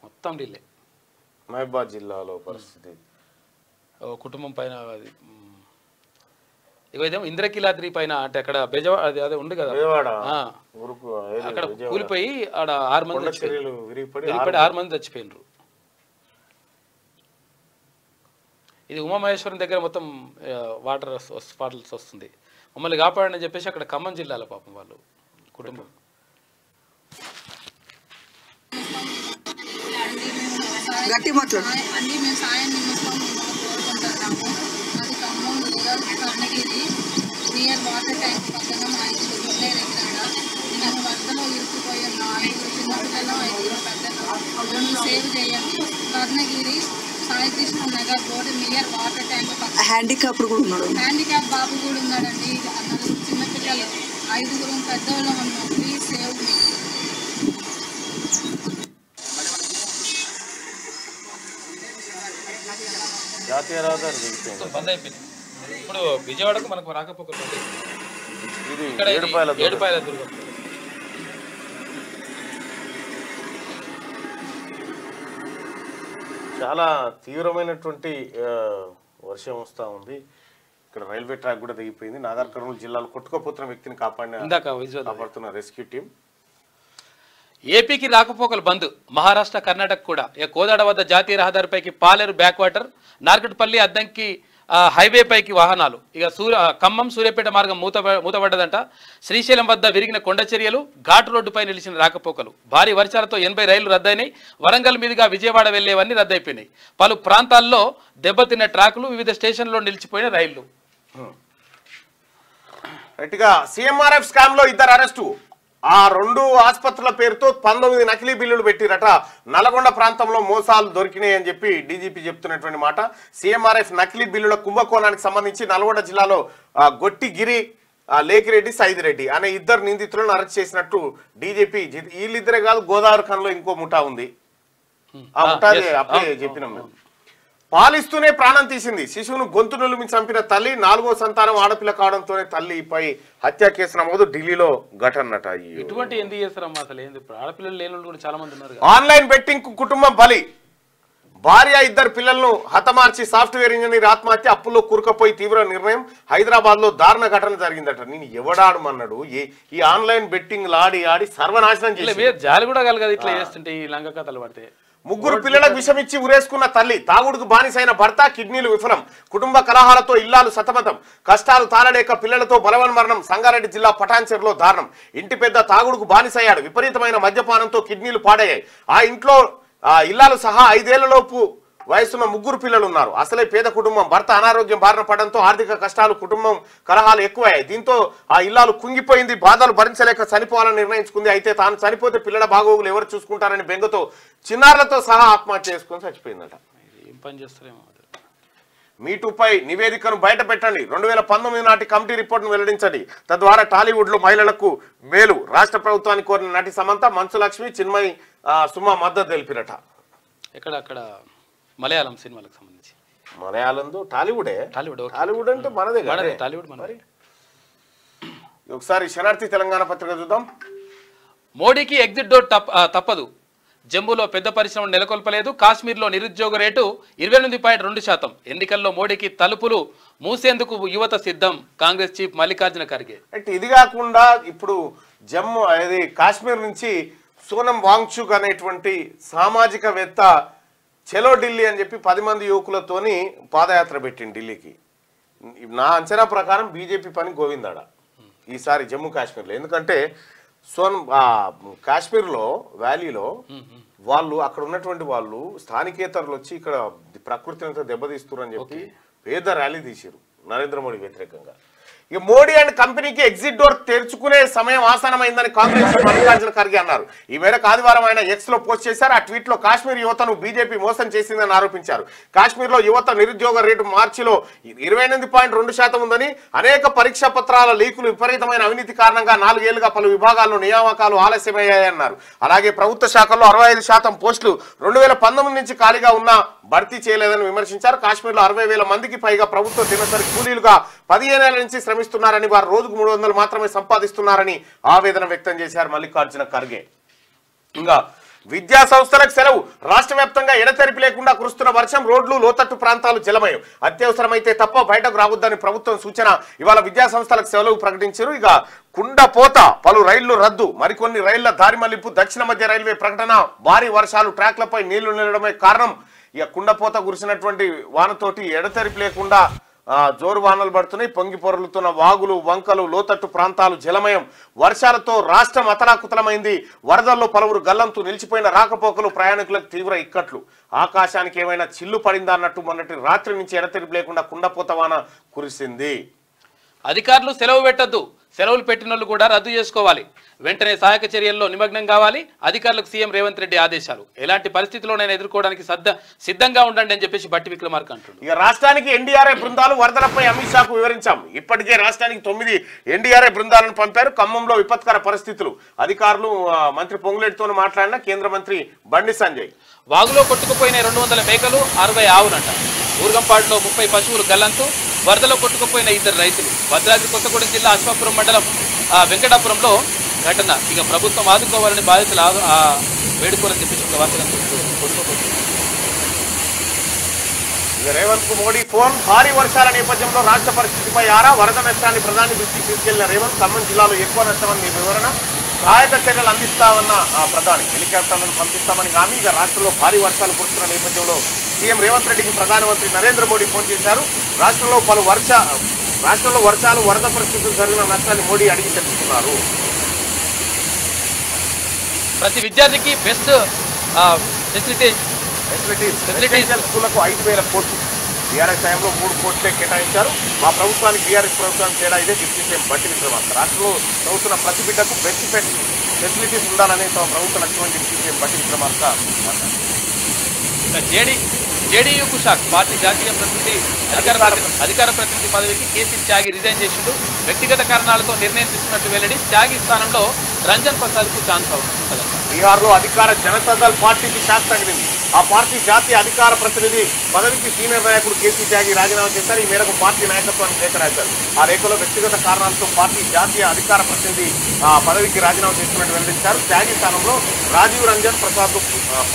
మొత్తం నీళ్ళే. మహబూబాద్ జిల్లాలో పరిస్థితి కుటుంబం పైన ఇగో ఇదేమో ఇంద్రకీలాద్రి పైన, అంటే అక్కడ బెజవాడ అదే ఉంది కదా, అక్కడ కూలిపోయి ఆడ 6 మంది విరిగిపడి 6 మంది చచ్చిపోయినరు. ఇది ఉమామహేశ్వరం దగ్గర మొత్తం వాటర్ స్పాట్స్ వస్తుంది. మమ్మల్ని కాపాడని చెప్పేసి అక్కడ ఖమ్మం జిల్లాలో పాపం వాళ్ళు కుటుంబం. గట్టి మాట్లాడు. అన్ని మేము సాయం కోరుకుంటున్నాము. అది Khammam rural Karnagiri near water tank పక్కన మా ఇంటి ఉండేది. ఇక్కడ నేను వరదలో ఇరుక్కుపోయి ఉన్న 5 చిన్నపిల్లలు 5 పెద్దలు. నన్ను సేవ్ చేయండి. Karnagiri Saikrishna Nagar road near water tank పక్కన. హ్యాండిక్యాప్ కూడా ఉన్నాడు. హ్యాండిక్యాప్ బాబు కూడా ఉన్నాడండి. 4 చిన్నపిల్లలు 5 పెద్దవాళ్ళు ఉన్నాం. Please save me. జాతీయ రహదారి బంద్ అయిపోయింది. ఇప్పుడు విజయవాడకు మనకు రాకపోకలు ఇక్కడ ఏడుపాయల దుర్గం. చాలా తీవ్రమైనటువంటి వర్షం వస్తూ ఉంది. ఇక్కడ రైల్వే ట్రాక్ కూడా తెగిపోయింది. నాగర్ కర్నూలు జిల్లాలో కొట్టుకోపోతున్న వ్యక్తిని కాపాడుతున్న రెస్క్యూ టీం. ఏపీకి రాకపోకలు బంద్. మహారాష్ట్ర, కర్ణాటక కూడా. కోదాడ వద్ద జాతీయ రహదారిపైకి Paleru back water, Narketpally Addanki highway పైకి వాహనాలు. ఇక ఖమ్మం సూర్యాపేట మార్గం మూతపడ్డదంట. శ్రీశైలం వద్ద విరిగిన కొండ చర్యలు, ఘాటు రోడ్డుపై నిలిచిన రాకపోకలు. భారీ వర్షాలతో 80 రైళ్లు రద్దయినాయి. వరంగల్ మీదుగా విజయవాడ వెళ్లేవన్నీ రద్దయిపోయినాయి. పలు ప్రాంతాల్లో దెబ్బతిన్న ట్రాకులు, వివిధ స్టేషన్లో నిలిచిపోయిన రైళ్లు. సీఎంఆర్ఎఫ్ స్కామ్ లో 2 అరెస్టు. ఆ 2 ఆసుపత్రుల పేరుతో 19 నకిలీ బిల్లులు పెట్టిరట. నల్గొండ ప్రాంతంలో మోసాలు దొరికినాయి అని చెప్పి డీజీపీ చెప్తున్నటువంటి మాట. సీఎంఆర్ఎఫ్ నకిలీ బిల్లుల కుంభకోణానికి సంబంధించి నల్గొండ జిల్లాలో గొట్టిగిరి, లేకిరెడ్డి, సైదిరెడ్డి అనే 2 నిందితులను అరెస్ట్ చేసినట్టు డీజీపీ. వీళ్ళిద్దరే కాదు, గోదావరి ఖన్లో ఇంకో ముఠా ఉంది. ఆ ముఠా అప్పుడే చెప్పినాం మేము. పాలిస్తూనే ప్రాణం తీసింది. శిశువును గొంతు నులిమి చంపిన తల్లి. 4వ సంతానం ఆడపిల్ల కావడంతోనే తల్లిపై హత్య కేసు నమోదు. ఢిల్లీలో ఘటనట. ఇటువంటి ఎందుకు చేస్తారమ్మా అసలు? ఆడపిల్లలు లేని కూడా చాలా మంది ఉన్నారు. ఆన్లైన్ బెట్టింగ్ కు కుటుంబం బలి. భార్య 2 పిల్లలను హతమార్చి సాఫ్ట్వేర్ ఇంజనీర్ ఆత్మహత్య. అప్పుల్లో కూరుకుపోయి తీవ్ర నిర్ణయం. హైదరాబాద్ లో దారుణ ఘటన జరిగిందట. నేను ఎవడాడమన్నాడు? ఈ ఆన్లైన్ బెట్టింగ్ ఆడి సర్వనాశనం చేసి జాలి కూడా కలగదు ఇట్లా చేస్తుంటే. ఈ లంగ కథలు పడితే 3 పిల్లలకు విషమిచ్చి ఉరేసుకున్న తల్లి. తాగుడుకు బానిసైన భర్త. కిడ్నీలు విఫలం. కుటుంబ కలహాలతో ఇల్లాలు సతమతం. కష్టాలు తాళలేక పిల్లలతో బలవన్మరణం. సంగారెడ్డి జిల్లా పటాన్చెరులో దారుణం. ఇంటి పెద్ద తాగుడుకు బానిసయ్యాడు. విపరీతమైన మద్యపానంతో కిడ్నీలు పాడయ్యాయి. ఆ ఇంట్లో ఇల్లాలు సహా 5 ఏళ్లలోపు వయసున్న 3 పిల్లలు ఉన్నారు. అసలే పేద కుటుంబం. భర్త అనారోగ్యం బారిన పడడంతో ఆర్థిక కష్టాలు, కుటుంబం కలహాలు ఎక్కువయ్యాయి. దీంతో ఆ ఇల్లాలు కుంగిపోయింది. బాధలు భరించలేక చనిపోవాలని నిర్ణయించుకుంది. అయితే తాను చనిపోతే పిల్లల బాగోగులు ఎవరు చూసుకుంటారని బెంగతో చిన్నారులతో సహా ఆత్మహత్య చేసుకుని చచ్చిపోయిందట. ఏం పని చేస్తారేమో. మీటూపై నివేదికను బయట పెట్టండి, 2019 నాటి కమిటీ రిపోర్టును వెల్లడించండి, తద్వారా టాలీవుడ్ లో మహిళలకు మేలు, రాష్ట్ర ప్రభుత్వాన్ని కోరిన నటి సమంత, మంచులక్ష్మి, చిన్మయి సుమ మద్దతు తెలిపినట. అక్కడ మలయాళం సినిమాలకు సంబంధించి మలయాళంలో టాలీవుడే, టాలీవుడ్ అంటే మనదే కదా, టాలీవుడ్ మనది. ఒకసారి శనార్థి తెలంగాణ పత్రిక చూద్దాం. మోడీకి ఎగ్జిట్ డోర్ తప్పదు, జమ్మూలో పెద్ద పరిశ్రమ నెలకొల్పలేదు, కాశ్మీర్లో నిరుద్యోగ రేటు 28.2%, ఎన్నికల్లో మోడీకి తలుపులు మూసేందుకు యువత సిద్ధం, కాంగ్రెస్ చీఫ్ మల్లికార్జున ఖర్గే. అంటే ఇది కాకుండా ఇప్పుడు జమ్మూ అది కాశ్మీర్ నుంచి సోనం వాంగ్చుక్ అనేటువంటి సామాజికవేత్త చెలో ఢిల్లీ అని చెప్పి 10 మంది యువకులతోని పాదయాత్ర పెట్టింది ఢిల్లీకి. నా అంచనా ప్రకారం బీజేపీ పని గోవిందాడ ఈసారి జమ్మూ కాశ్మీర్లో. ఎందుకంటే కాశ్మీర్లో వ్యాలీలో వాళ్ళు అక్కడ ఉన్నటువంటి వాళ్ళు స్థానికేతరులు వచ్చి ఇక్కడ ప్రకృతిని దెబ్బతీస్తున్నారు అని చెప్పి పేద ర్యాలీ తీసిరు నరేంద్ర మోడీ వ్యతిరేకంగా. ఇక మోడీ అండ్ కంపెనీకి ఎగ్జిట్ డోర్ తెరుచుకునే సమయం ఆసనమైందని కాంగ్రెస్ మల్లికార్జున ఖర్గే అన్నారు. ఈ మేరకు ఆదివారం ఆయన ఎక్స్ లో పోస్ట్ చేశారు. ఆ ట్వీట్ లో కాశ్మీర్ యువతను బీజేపీ మోసం చేసిందని ఆరోపించారు. కాశ్మీర్ లో యువత నిరుద్యోగ రేటు మార్చిలో 28.2% ఉందని, అనేక పరీక్షా పత్రాల లీకులు, విపరీతమైన అవినీతి కారణంగా 4 ఏళ్లుగా పలు విభాగాల్లో నియామకాలు ఆలస్యమయ్యాయన్నారు. అలాగే ప్రభుత్వ శాఖల్లో 65% పోస్టులు 2019 నుంచి ఖాళీగా ఉన్న భర్తీ చేయలేదని విమర్శించారు. కాశ్మీర్ లో 60,000 మందికి పైగా ప్రభుత్వ దినసరి కూలీలుగా 15 ఏళ్ల నుంచి శ్రమిస్తున్నారని, వారు రోజుకు 300 మాత్రమే సంపాదిస్తున్నారని ఆవేదన వ్యక్తం చేశారు మల్లికార్జున ఖర్గే. ఇంకా విద్యా సంస్థలకు సెలవు, రాష్ట్ర వ్యాప్తంగా ఎడతెరిపి లేకుండా కురుస్తున్న వర్షం, రోడ్లు, లోతట్టు ప్రాంతాలు జలమయం, అత్యవసరమైతే తప్ప బయటకు రావద్దని ప్రభుత్వం సూచన. ఇవాళ విద్యా సంస్థలకు సెలవు ప్రకటించారు. ఇక కుండపోత, పలు రైళ్లు రద్దు, మరికొన్ని రైళ్ల దారి మళ్లింపు, దక్షిణ మధ్య రైల్వే ప్రకటన, భారీ వర్షాలు, ట్రాక్లపై నీళ్లు నిలడమే కారణం. ఇక కుండపోత కురిసినటువంటి వానతోటి ఎడతెరిపి లేకుండా జోరు వానలు పడుతున్నాయి. పొంగి పొరలుతున్న వాగులు, వంకలు, లోతట్టు ప్రాంతాలు జలమయం, వర్షాలతో రాష్ట్రం అతలాకుతలమైంది. వరదల్లో పలువురు గల్లంతు, నిలిచిపోయిన రాకపోకలు, ప్రయాణికులకు తీవ్ర ఇక్కట్లు. ఆకాశానికి ఏమైనా చిల్లు పడిందా అన్నట్టు మొన్నటి రాత్రి నుంచి ఎడతెరిపి లేకుండా కుండపోత వాన కురిసింది. అధికారులు సెలవు పెట్టద్దు, సెలవులు పెట్టినోళ్ళు కూడా రద్దు చేసుకోవాలి, వెంటనే సహాయక చర్యల్లో నిమగ్నం కావాలి, అధికారులకు సీఎం రేవంత్ రెడ్డి ఆదేశాలు, ఎలాంటి పరిస్థితుల్లోనైనా ఎదుర్కోవడానికి సిద్ధంగా ఉండండి అని చెప్పేసి బట్టి విక్రమార్క అంటున్నారు. ఇక రాష్ట్రానికి ఎన్డీఆర్ఐ బృందాలు వరదలపై అమిత్ షాకు వివరించాం. ఇప్పటికే రాష్ట్రానికి 9 ఎన్డీఆర్ఐ బృందాలను పంపారు. ఖమ్మంలో విపత్కర పరిస్థితులు, అధికారులు మంత్రి పొంగులేటితో మాట్లాడిన కేంద్ర మంత్రి బండి సంజయ్. వాగులో కొట్టుకుపోయిన 200 మేకలు, 60 ఆవులంట. ఊర్గంపాడులో 30 పశువులు గల్లంతు, వరదలో కొట్టుకుపోయిన 2 రైతులు. భద్రాద్రి కొత్తగూడెం జిల్లా అశ్వాపురం మండలం వెంకటాపురంలో ఘటన. ఇక ప్రభుత్వం ఆదుకోవాలని బాధితులు వేడుకోవాలని చెప్పేసి రేవంత్ కు మోడీ ఫోన్. భారీ వర్షాల నేపథ్యంలో రాష్ట్ర పరిస్థితిపై ఆరా, వరద నష్టాన్ని ప్రధాని దృష్టికి తీసుకెళ్లిన రేవంత్. ఖమ్మం జిల్లాలో ఎక్కువ నష్టమని వివరణ, సహాయక చర్యలు అందిస్తామన్న ప్రధాని, హెలికాప్టర్లను పంపిస్తామని హామీ. ఇక రాష్ట్రంలో భారీ వర్షాలు కురుస్తున్న నేపథ్యంలో సీఎం రేవంత్ రెడ్డికి ప్రధానమంత్రి నరేంద్ర మోడీ ఫోన్ చేశారు. రాష్ట్రంలో వర్షాలు, వరద పరిస్థితులు జరిగిన నష్టాన్ని మోడీ అడిగి తెలుసుకున్నారు. ప్రతి విద్యార్థికి బెస్ట్ ఫెసిలిటీస్ స్కూళ్లకు 5,000 కోట్లు. టీఆర్ఎస్ టైంలో 3 కోట్లే కేటాయించారు. మా ప్రభుత్వానికి టీఆర్ఎస్ ప్రభుత్వానికి తేడా ఇదే. డిప్యూటీ సీఎం బట్టి విక్రమార్క. రాష్ట్రంలో చదువుతున్న ప్రతి బిడ్డకు బెస్ట్ ఫెసిలిటీస్ ఉండాలని తమ ప్రభుత్వ లక్ష్యం డిప్యూటీ సీఎం బట్టి విక్రమార్క అన్నారు. జేడీయూకు షాక్, పార్టీ జాతీయ ప్రతినిధి అధికార ప్రతినిధి పదవికి కేసీ త్యాగి రిజైన్ చేసిండు. వ్యక్తిగత కారణాలతో నిర్ణయం తీసుకున్నట్టు వెల్లడి. త్యాగి స్థానంలో రంజన్ ప్రసాద్ కు ఛాన్స్ అవుతుంది. బీహార్లో అధికార జనతాదళ్ పార్టీకి షాక్ తగిలింది. ఆ పార్టీ జాతీయ అధికార ప్రతినిధి పదవికి సీనియర్ నాయకుడు కేసీ త్యాగి రాజీనామా చేశారు. ఈ మేరకు పార్టీ నాయకత్వానికి లేఖ రాశారు. ఆ లేఖలో వ్యక్తిగత కారణాలతో పార్టీ జాతీయ అధికార ప్రతినిధి పదవికి రాజీనామా చేస్తున్నట్టు వెల్లడించారు. త్యాగి స్థానంలో రాజీవ్ రంజన్ ప్రసాద్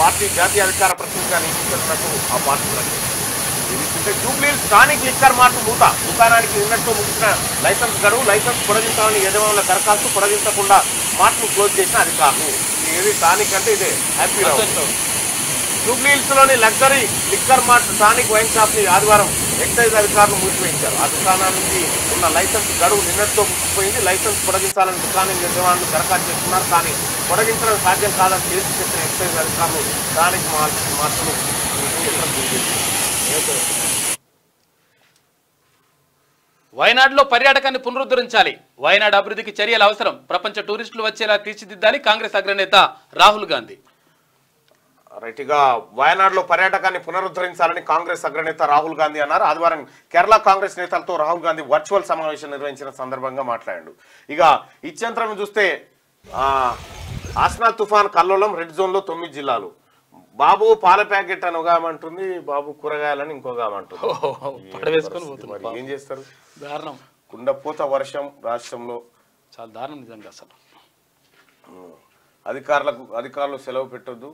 పార్టీ జాతీయ అధికార ప్రతినిధిగా నియమించినట్టు ఆ పార్టీ జూబ్లీ స్థానిక లిక్కర్ మార్ట్ మూత, దుకాణానికి నిన్నట్టు ముగిసిన లైసెన్స్ గడువు, లైసెన్స్ పొడిగించాలని యజమానుల దరఖాస్తు, పొడిగించకుండా మార్ట్ను క్లోజ్ చేసిన అధికారులు. ఏది స్థానిక్ అంటే ఇదే హ్యాపీ రావు. జూబ్లీ హిల్స్ లోని luxury liquor mart Sthanik wine shop ని ఆదివారం ఎక్సైజ్ అధికారులు మూసివేయించారు. ఆ దుకాణానికి ఉన్న లైసెన్స్ గడువు నిన్నటితో ముగిసిపోయింది. లైసెన్స్ పొడిగించాలని దుకాణం యజమానులు దరఖాస్తు చేస్తున్నారు. కానీ పొడిగించడం సాధ్యం కాదని తేల్చి చెప్పిన ఎక్సైజ్ అధికారులు స్థానిక్ మార్ట్ను వయనాడులో పర్యాటకాన్ని పునరుద్ధరించాలి, వయనాడు అభివృద్ధికి చర్యలు అవసరం, ప్రపంచ టూరిస్టులు వచ్చేలా తీర్చిదిద్దాలి కాంగ్రెస్ అగ్రనేత రాహుల్ గాంధీ. రైట్గా వయనాడులో పర్యాటకాన్ని పునరుద్ధరించాలని కాంగ్రెస్ అగ్రనేత రాహుల్ గాంధీ అన్నారు. ఆదివారం కేరళ కాంగ్రెస్ నేతలతో రాహుల్ గాంధీ వర్చువల్ సమావేశం నిర్వహించిన సందర్భంగా మాట్లాడాడు. ఇక ఇచ్చంతరం చూస్తే ఆస్నా తుఫాన్ కల్లోలం రెడ్ జోన్ లో 9 జిల్లాలు. బాబు పాల ప్యాకెట్ అని ఒగామంటుంది, బాబు కూరగాయలని ఇంకోగామంటుంది. మరి ఏం చేస్తారు? దారుణం. కుండపోత వర్షం రాష్ట్రంలో చాలా దారుణం నిజంగా. అసలు అధికారులు సెలవు పెట్టొద్దు.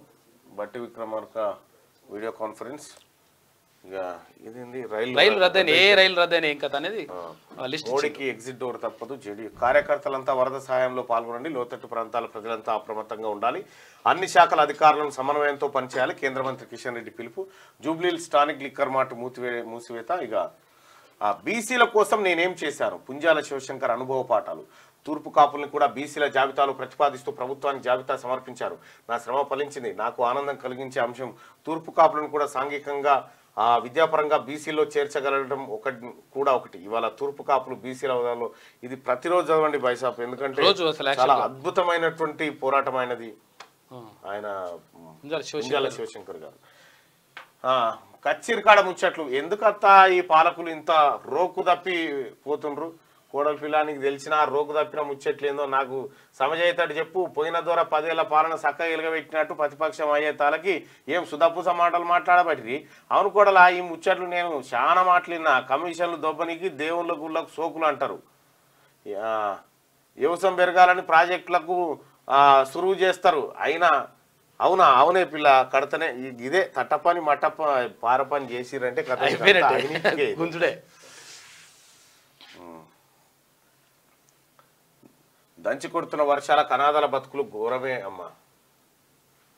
బట్టి విక్రమార్క వీడియో కాన్ఫరెన్స్. ఇక ఇదేంది రైలు రద్దయిన ఏ రైలు రద్దయిన ఏం కథ అనేది మోడీకి ఎగ్జిట్ డోర్ తప్పదు. జేడీ కార్యకర్తలంతా వరద సహాయంలో పాల్గొనండి. లోతట్టు ప్రాంతాల ప్రజలంతా అప్రమత్తంగా ఉండాలి. అన్ని శాఖల అధికారులను సమన్వయంతో పనిచేయాలి. కేంద్ర మంత్రి కిషన్ రెడ్డి పిలుపు. జూబ్లీహిల్స్ స్టానిక్ లిక్కర్ మార్ట్ మూసివేత. ఇక బీసీల కోసం నేనేం చేశాను, పుంజాల శివశంకర్ అనుభవ పాఠాలు. తూర్పు కాపుల్ని కూడా బీసీల జాబితాలో ప్రతిపాదిస్తూ ప్రభుత్వానికి జాబితా సమర్పించారు. నా శ్రమ ఫలించింది. నాకు ఆనందం కలిగించే అంశం తూర్పు కాపులను కూడా సాంఘికంగా విద్యాపరంగా బీసీలో చేర్చగలగడం ఒకటి. ఇవాళ తూర్పు కాపులు బీసీల హోదాలో ఇది ప్రతిరోజు చదవండి బైసాప్, ఎందుకంటే చాలా అద్భుతమైనటువంటి పోరాటం అయినది. ఆయన పుంజాల శివశంకర్ గారు. కచ్చిరికాడ ముచ్చట్లు. ఎందుకత్తా ఈ పాలకులు ఇంత రోకు తప్పి పోతుండ్రు? కోడల పిల్లానికి తెలిసిన రోకు తప్పిన ముచ్చట్లేందో నాకు సమజయ్యేటట్టు చెప్పు. పోయిన ద్వారా 10 ఏళ్ల పాలన చక్కగా ఎలుగబెట్టినట్టు ప్రతిపక్షం అయ్యే తాలకి ఏం సుధపూస మాటలు మాట్లాడబట్టి. అవును కోడలా, ఈ ముచ్చట్లు నేను చాలా మాట్లాడినా. కమిషన్లు దొబ్బనికి దేవుళ్ళ గుళ్ళకు సోకులు అంటారు. వ్యవసాయం పెరగాలని ప్రాజెక్టులకు సురువు చేస్తారు. అయినా అవునే పిల్ల కడతనే ఇదే తట్టపని మట్టప్ప పారపని చేసిరంటే గుంజుడే. దంచి కొడుతున్న వర్షాల కనాదాల బతుకులు ఘోరమే అమ్మ.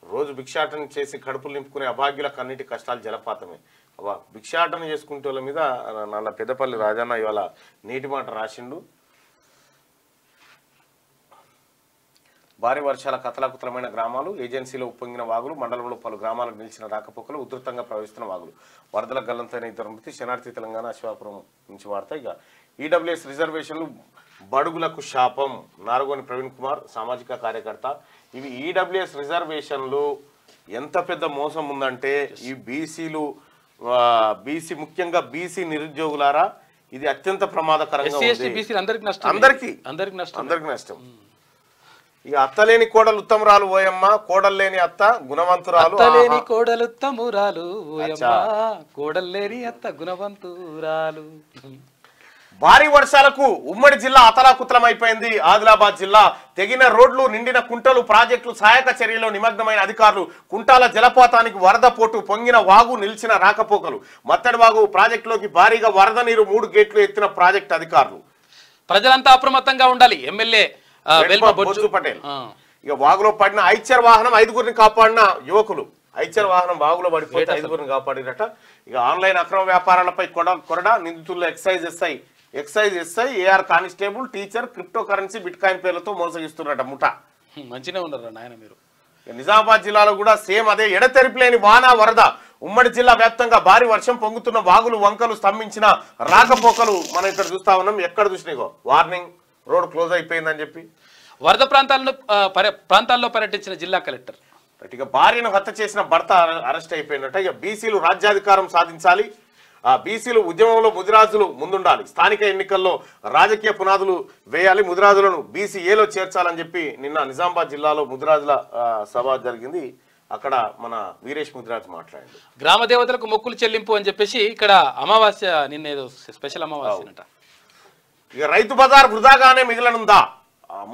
రోజు భిక్షాటన చేసి కడుపులు నింపుకునే అభాగ్యుల కన్నిటి కష్టాలు జలపాతమే. భిక్షాటన చేసుకుంటే వాళ్ళ మీద నల్ల పెద్దపల్లి రాజన్న ఇవాళ నీటి మాట రాసిండు. భారీ వర్షాల కతలాకుతలమైన గ్రామాలు, ఏజెన్సీలో ఉప్పొంగిన వాగులు, మండలంలో పలు గ్రామాలకు నిలిచిన రాకపోకలు, ఉధృతంగా ప్రవహిస్తున్న వాగులు, వరదల గల్లంతైన 2 మృతి. శనార్థి తెలంగాణ అశ్వాపురం నుంచి వార్త. ఇక ఈడబ్ల్యూఎస్ రిజర్వేషన్లు బడుగులకు శాపం. నారగోని ప్రవీణ్ కుమార్ సామాజిక కార్యకర్త. ఇవి ఈడబ్ల్యూఎస్ రిజర్వేషన్లు ఎంత పెద్ద మోసం ఉందంటే ఈ బీసీ ముఖ్యంగా బీసీ నిరుద్యోగులారా ఇది అత్యంత ప్రమాదకరంగా అందరికీ నష్టం. ఇక అత్తలేని కోడలు ఉత్తమురాలు ఓయమ్మ, కోడలు లేని అత్త గుణవంతురాలు. కోడలు ఉత్తమురాలు ఓయమ్మ, కోడలు లేని అత్త గుణవంతురాలు. భారీ వర్షాలకు ఉమ్మడి జిల్లా అతలాకుతలమైపోయింది. ఆదిలాబాద్ జిల్లా తెగిన రోడ్లు, నిండిన కుంటలు, ప్రాజెక్టులు, సహాయక చర్యలో నిమగ్నమైన అధికారులు. కుంటాల జలపాతానికి వరద పోటు, పొంగిన వాగు, నిలిచిన రాకపోకలు. మత్తడి వాగు ప్రాజెక్టులోకి భారీగా వరద నీరు 3 గేట్లు ఎత్తిన ప్రాజెక్టు అధికారులు. ప్రజలంతా అప్రమత్తంగా ఉండాలి. ఎమ్మెల్యే బొజ్జు పటేల్. ఇక వాగులో పడిన ఐచర్ వాహనం 5గురిని కాపాడిన యువకులు. ఐచర్ వాహనం వాగులో పడిపోతే 5గురిని కాపాడినట. ఇక ఆన్లైన్ అక్రమ వ్యాపారాలపై కొరడా. నిందితుల్లో excise SI, AR constable, teacher, crypto currency, bitcoin పేర్లతో మోసగిస్తున్నట ముఠా. మంచిగా ఉన్నారు నాయన మీరు. నిజామాబాద్ జిల్లాలో కూడా సేమ్ అదే. ఎడతెరిపిలేని వాన వరద. ఉమ్మడి జిల్లా వ్యాప్తంగా భారీ వర్షం, పొంగుతున్న వాగులు, వంకలు, స్తంభించిన రాకపోకలు మనం ఇక్కడ చూస్తా ఉన్నాం. ఎక్కడ చూసినాగో వార్నింగ్, రోడ్ క్లోజ్ అయిపోయిందని చెప్పి వరద ప్రాంతాల్లో పర్యటించిన జిల్లా కలెక్టర్. ఇక భార్యను హత్య చేసిన భర్త అరెస్ట్ అయిపోయినట్ట. ఇక బీసీలు రాజ్యాధికారం సాధించాలి. బీసీలు ఉద్యమంలో ముదిరాజులు ముందుండాలి. స్థానిక ఎన్నికల్లో రాజకీయ పునాదులు వేయాలి. ముదిరాజులను బీసీఏలో చేర్చాలని చెప్పి నిన్న నిజామాబాద్ జిల్లాలో ముదిరాజుల సభ జరిగింది. అక్కడ మన వీరేష్ ముదిరాజు మాట్లాడారు. గ్రామ దేవతలకు మొక్కులు చెల్లింపు అని చెప్పేసి ఇక్కడ అమావాస్య నిన్నేదో స్పెషల్ అమావాస్య అంట. ఇక రైతు బజార్ వృధాగానే మిగిలనుందా?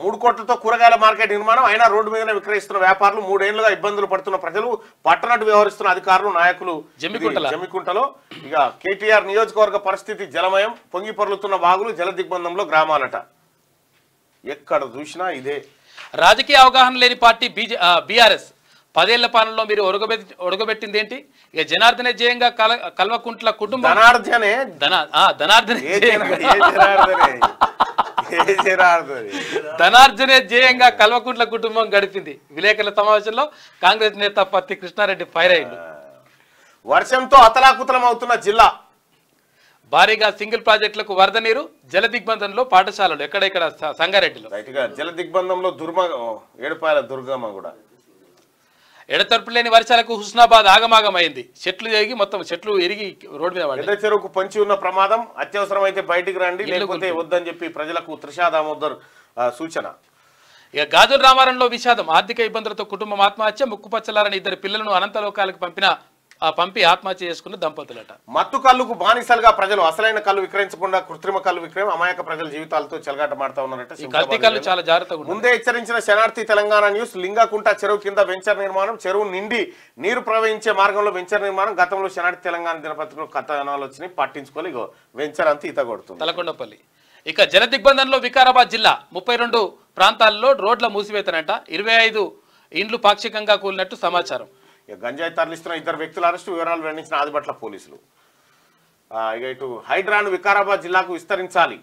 3 కోట్లతో కూరగాయల మార్కెట్ నిర్మాణం అయినా రోడ్డు మీదనే విక్రయిస్తున్న వ్యాపారులు, 3 ఏళ్లుగా ఇబ్బందులు పడుతున్న ప్రజలు, పట్టనట్టు వ్యవహరిస్తున్న అధికారులు, నాయకులు జమ్మికుంటలో. ఇక కేటీఆర్ నియోజకవర్గ పరిస్థితి జలమయం. పొంగి పొర్లుతున్న వాగులు, జల దిగ్బంధంలో గ్రామాలట. ఎక్కడ చూసినా ఇదే. రాజకీయ అవగాహన లేని పార్టీ బీఆర్ఎస్. 10 ఏళ్ల పాలనలో మీరు ఒడగబెట్టింది ఏంటి? ఇక జనార్దనే జయంగా కల్వకుంట్ల కుటుంబం. ధనార్జనే జయంగా కల్వకుంట్ల కుటుంబం గడిపింది. విలేకరుల సమావేశంలో కాంగ్రెస్ నేత పత్తి కృష్ణారెడ్డి ఫైర్ అయ్యింది. వర్షంతో అతలాకుతలం అవుతున్న జిల్లా. భారీగా సింగిల్ ప్రాజెక్టులకు వరద నీరు. జల దిగ్బంధంలో పాఠశాలలు. ఇక్కడ సంగారెడ్డిలో జల దిగ్బంధంలో ఏడుపాయల దుర్గమ్మ కూడా. ఎడతెరపు లేని వర్షాలకు హుస్నాబాద్ ఆగమాగమైంది. చెట్లు ఎరిగి మొత్తం చెట్లు ఎరిగి రోడ్డు మీద పడ్డాయి. పెద్ద చెరువుకు పొంచి ఉన్న ప్రమాదం, అత్యవసరం అయితే బయటికి రండి, లేకపోతే వద్దని చెప్పి ప్రజలకు త్రిషా దామోదర్ సూచన. ఇక గాజుల రామారంలో విషాదం. ఆర్థిక ఇబ్బందులతో కుటుంబం ఆత్మహత్య. ముక్కుపచ్చలారని 2 పిల్లలను అనంతలోకాలకు పంపి ఆత్మహత్య చేసుకున్న దంపతులట. మత్తు కళ్ళుకు బానిసలుగా ప్రజలు అసలైన కళ్ళు విక్రయించకుండా కృత్రిమ కళ్ళు విక్రయం, అమాయక ప్రజల జీవితాలతో చెలగాటమాడుతా ఉన్నారట. కల్తీ కళ్ళు చాలా జాగ్రత్తగా ముందే హెచ్చరించిన శనార్థి తెలంగాణ న్యూస్. లింగాకుంట చెరువు కింద వెంచర్ నిర్మాణం, చెరువు నిండి నీరు ప్రవహించే మార్గంలో వెంచర్ నిర్మాణం. గతంలో శనార్థి తెలంగాణ దినపత్రికలో కథనాలు వచ్చినాయి, పట్టించుకోవాలి. ఇగో వెంచర్ అంతా ఈత కొడుతుంది. తలకొండపల్లి. ఇక జల దిగ్బంధంలో వికారాబాద్ జిల్లా 32 ప్రాంతాల్లో రోడ్ల మూసివేతనంట. 25 ఇండ్లు పాక్షికంగా కూలినట్టు సమాచారం. గంజాయి తరలిస్తున్న 2 వ్యక్తుల అరెస్టు, వివరాలు వెల్లడించిన ఆదిబట్ల పోలీసులు. ఇక ఇటు హైడ్రాను వికారాబాద్ జిల్లాకు విస్తరించాలి.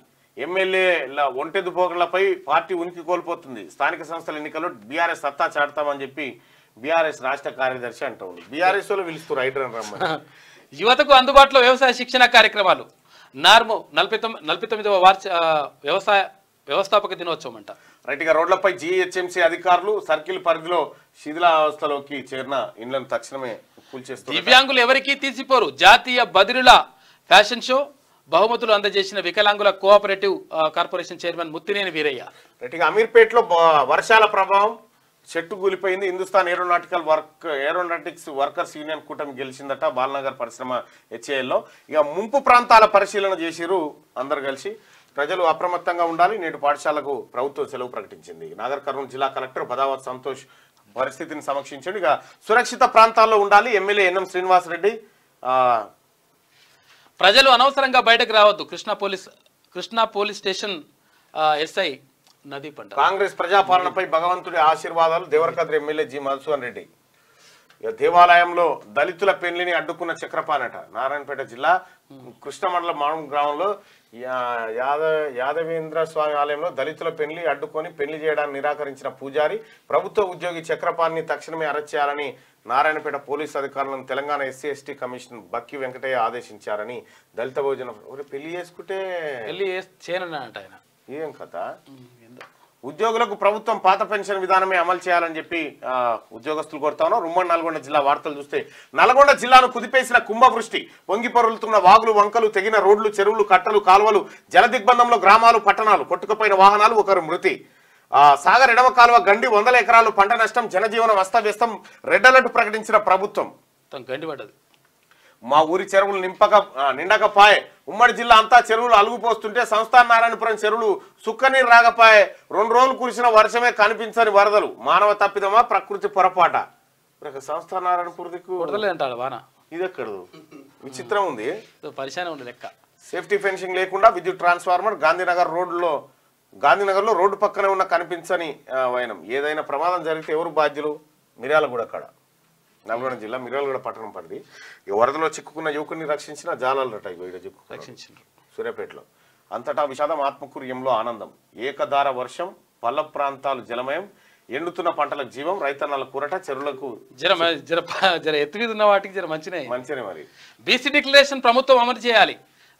ఎమ్మెల్యేల ఒంటెదు పోగళ్లపై పార్టీ ఉనికి కోల్పోతుంది. స్థానిక సంస్థల ఎన్నికల్లో బీఆర్ఎస్ సత్తా చాటుతామని చెప్పి బీఆర్ఎస్ రాష్ట్ర కార్యదర్శి అంటూ ఉంది. బీఆర్ఎస్ లో పిలుస్తారు హైడ్రాన్ రమ్మని. యువతకు అందుబాటులో వ్యవసాయ శిక్షణ కార్యక్రమాలు. నార్మో 49వ వ్యవస్థాపక దినోత్సవం అంట. రైట్గా రోడ్లపై జీహెచ్ఎంసీ అధికారులు సర్కిల్ పరిధిలో శిథిలావస్థలోకి చేరిన ఇండ్లను తక్షణమే కూల్చేస్తారు. దివ్యాంగులు ఎవరికీ తీసిపోరు. జాతీయ బదిరుల ఫ్యాషన్ షో. బహుమతులు అందజేసిన వికలాంగుల cooperative corporation chairman Muthineni Veeraiah. రైట్గా అమీర్పేటలో వర్షాల ప్రభావం, చెట్టు కూలిపోయింది. హిందుస్థాన్ ఏరోనాటిక్స్ వర్కర్స్ యూనియన్ కూటమి గెలిచిందట బాలనగర్ పరిశ్రమ హెచ్ఏఎల్లో. ఇక ముంపు ప్రాంతాల పరిశీలన చేసిరు అందరు కలిసి. ప్రజలు అప్రమత్తంగా ఉండాలి. నేడు పాఠశాలకు ప్రభుత్వం సెలవు ప్రకటించింది. నాగర్ కర్నూలు జిల్లా కలెక్టర్ బదావత్ సంతోష్ పరిస్థితిని సమీక్షించాడు. ఇక సురక్షిత ప్రాంతాల్లో ఉండాలి. MLA N M Srinivasareddy. ప్రజలు అనవసరంగా బయటకు రావద్దు. కృష్ణా పోలీస్ స్టేషన్ ఎస్ఐ నదీ పంట. కాంగ్రెస్ ప్రజాపాలనపై భగవంతుడి ఆశీర్వాదాలు. Devarakadra MLA G Madhusudan Reddy. ఇక దేవాలయంలో దళితుల పెళ్లిని అడ్డుకున్న చక్రపానట. నారాయణపేట జిల్లా కృష్ణమండలం మాణం గ్రామంలో యాదవేంద్ర స్వామి ఆలయంలో దళితుల పెళ్లి అడ్డుకొని పెళ్లి చేయడానికి నిరాకరించిన పూజారి, ప్రభుత్వ ఉద్యోగి చక్రపాణిని తక్షణమే అరెస్ట్ చేయాలని నారాయణపేట పోలీసు అధికారులను తెలంగాణ ఎస్సీ/ఎస్టీ కమిషనర్ బక్కి వెంకటయ్య ఆదేశించారని దళిత భోజనం. పెళ్లి చేసుకుంటే పెళ్లి చేయనట ఆయన. ఏం కథ? ఉద్యోగులకు ప్రభుత్వం పాత పెన్షన్ విధానమే అమలు చేయాలని చెప్పి ఉద్యోగస్తులు కోరుతా ఉన్నారు. ఉమ్మడి నల్గొండ జిల్లా వార్తలు చూస్తే నల్గొండ జిల్లాను కుదిపేసిన కుంభవృష్టి, పొంగి పొరులుతున్న వాగులు వంకలు, తెగిన రోడ్లు, చెరువులు, కట్టలు, కాలువలు, జల దిగ్బంధంలో గ్రామాలు, పట్టణాలు, కొట్టుకుపోయిన వాహనాలు, ఒకరు మృతి. సాగర్ ఎడమ కాలువ గండి 100 ఎకరాలు పంట నష్టం, జనజీవనం అస్తవ్యస్తం. రెడ్ అలర్ట్ ప్రకటించిన ప్రభుత్వం. గండి పడ్డది. మా ఊరి చెరువులు నిండకపాయే. ఉమ్మడి జిల్లా అంతా చెరువులు అలుగుపోస్తుంటే సంస్థాన నారాయణపురం చెరువులు సుక్కనీరు రాగపాయే. 2 రోజులు కురిసిన వర్షమే కనిపించని వరదలు. మానవ తప్పిదమా, ప్రకృతి పొరపాట? సంస్థాన నారాయణపురం వాన ఇది ఎక్కడు విచిత్రం ఉంది. పరిశానే ఉంది లెక్క. సేఫ్టీ ఫెన్సింగ్ లేకుండా విద్యుత్ ట్రాన్స్ఫార్మర్. గాంధీనగర్లో రోడ్డు పక్కనే ఉన్న కనిపించని వైనం. ఏదైనా ప్రమాదం జరిగితే ఎవరు బాధ్యులు? మిర్యాలగూడ అక్కడ నల్గొండ జిల్లా మిర్యాలగూడ పట్టణం పరిధి. ఈ వరదలో చిక్కుకున్న యువకుడిని రక్షించిన జాలాలట రక్షించారు సూర్యాపేటలో. అంతటా విషాదం, ఆత్మకూర్యంలో ఆనందం. ఏకధార వర్షం, పల్ల ప్రాంతాలు జలమయం, ఎండుతున్న పంటలకు జీవం, రైతన్నల కూరట, చెరువులకు జర ఎత్తు మీద ఉన్న వాటికి జర మంచినే మరి. బీసీ డిక్లరేషన్ ప్రభుత్వం అమలు చేయాలి.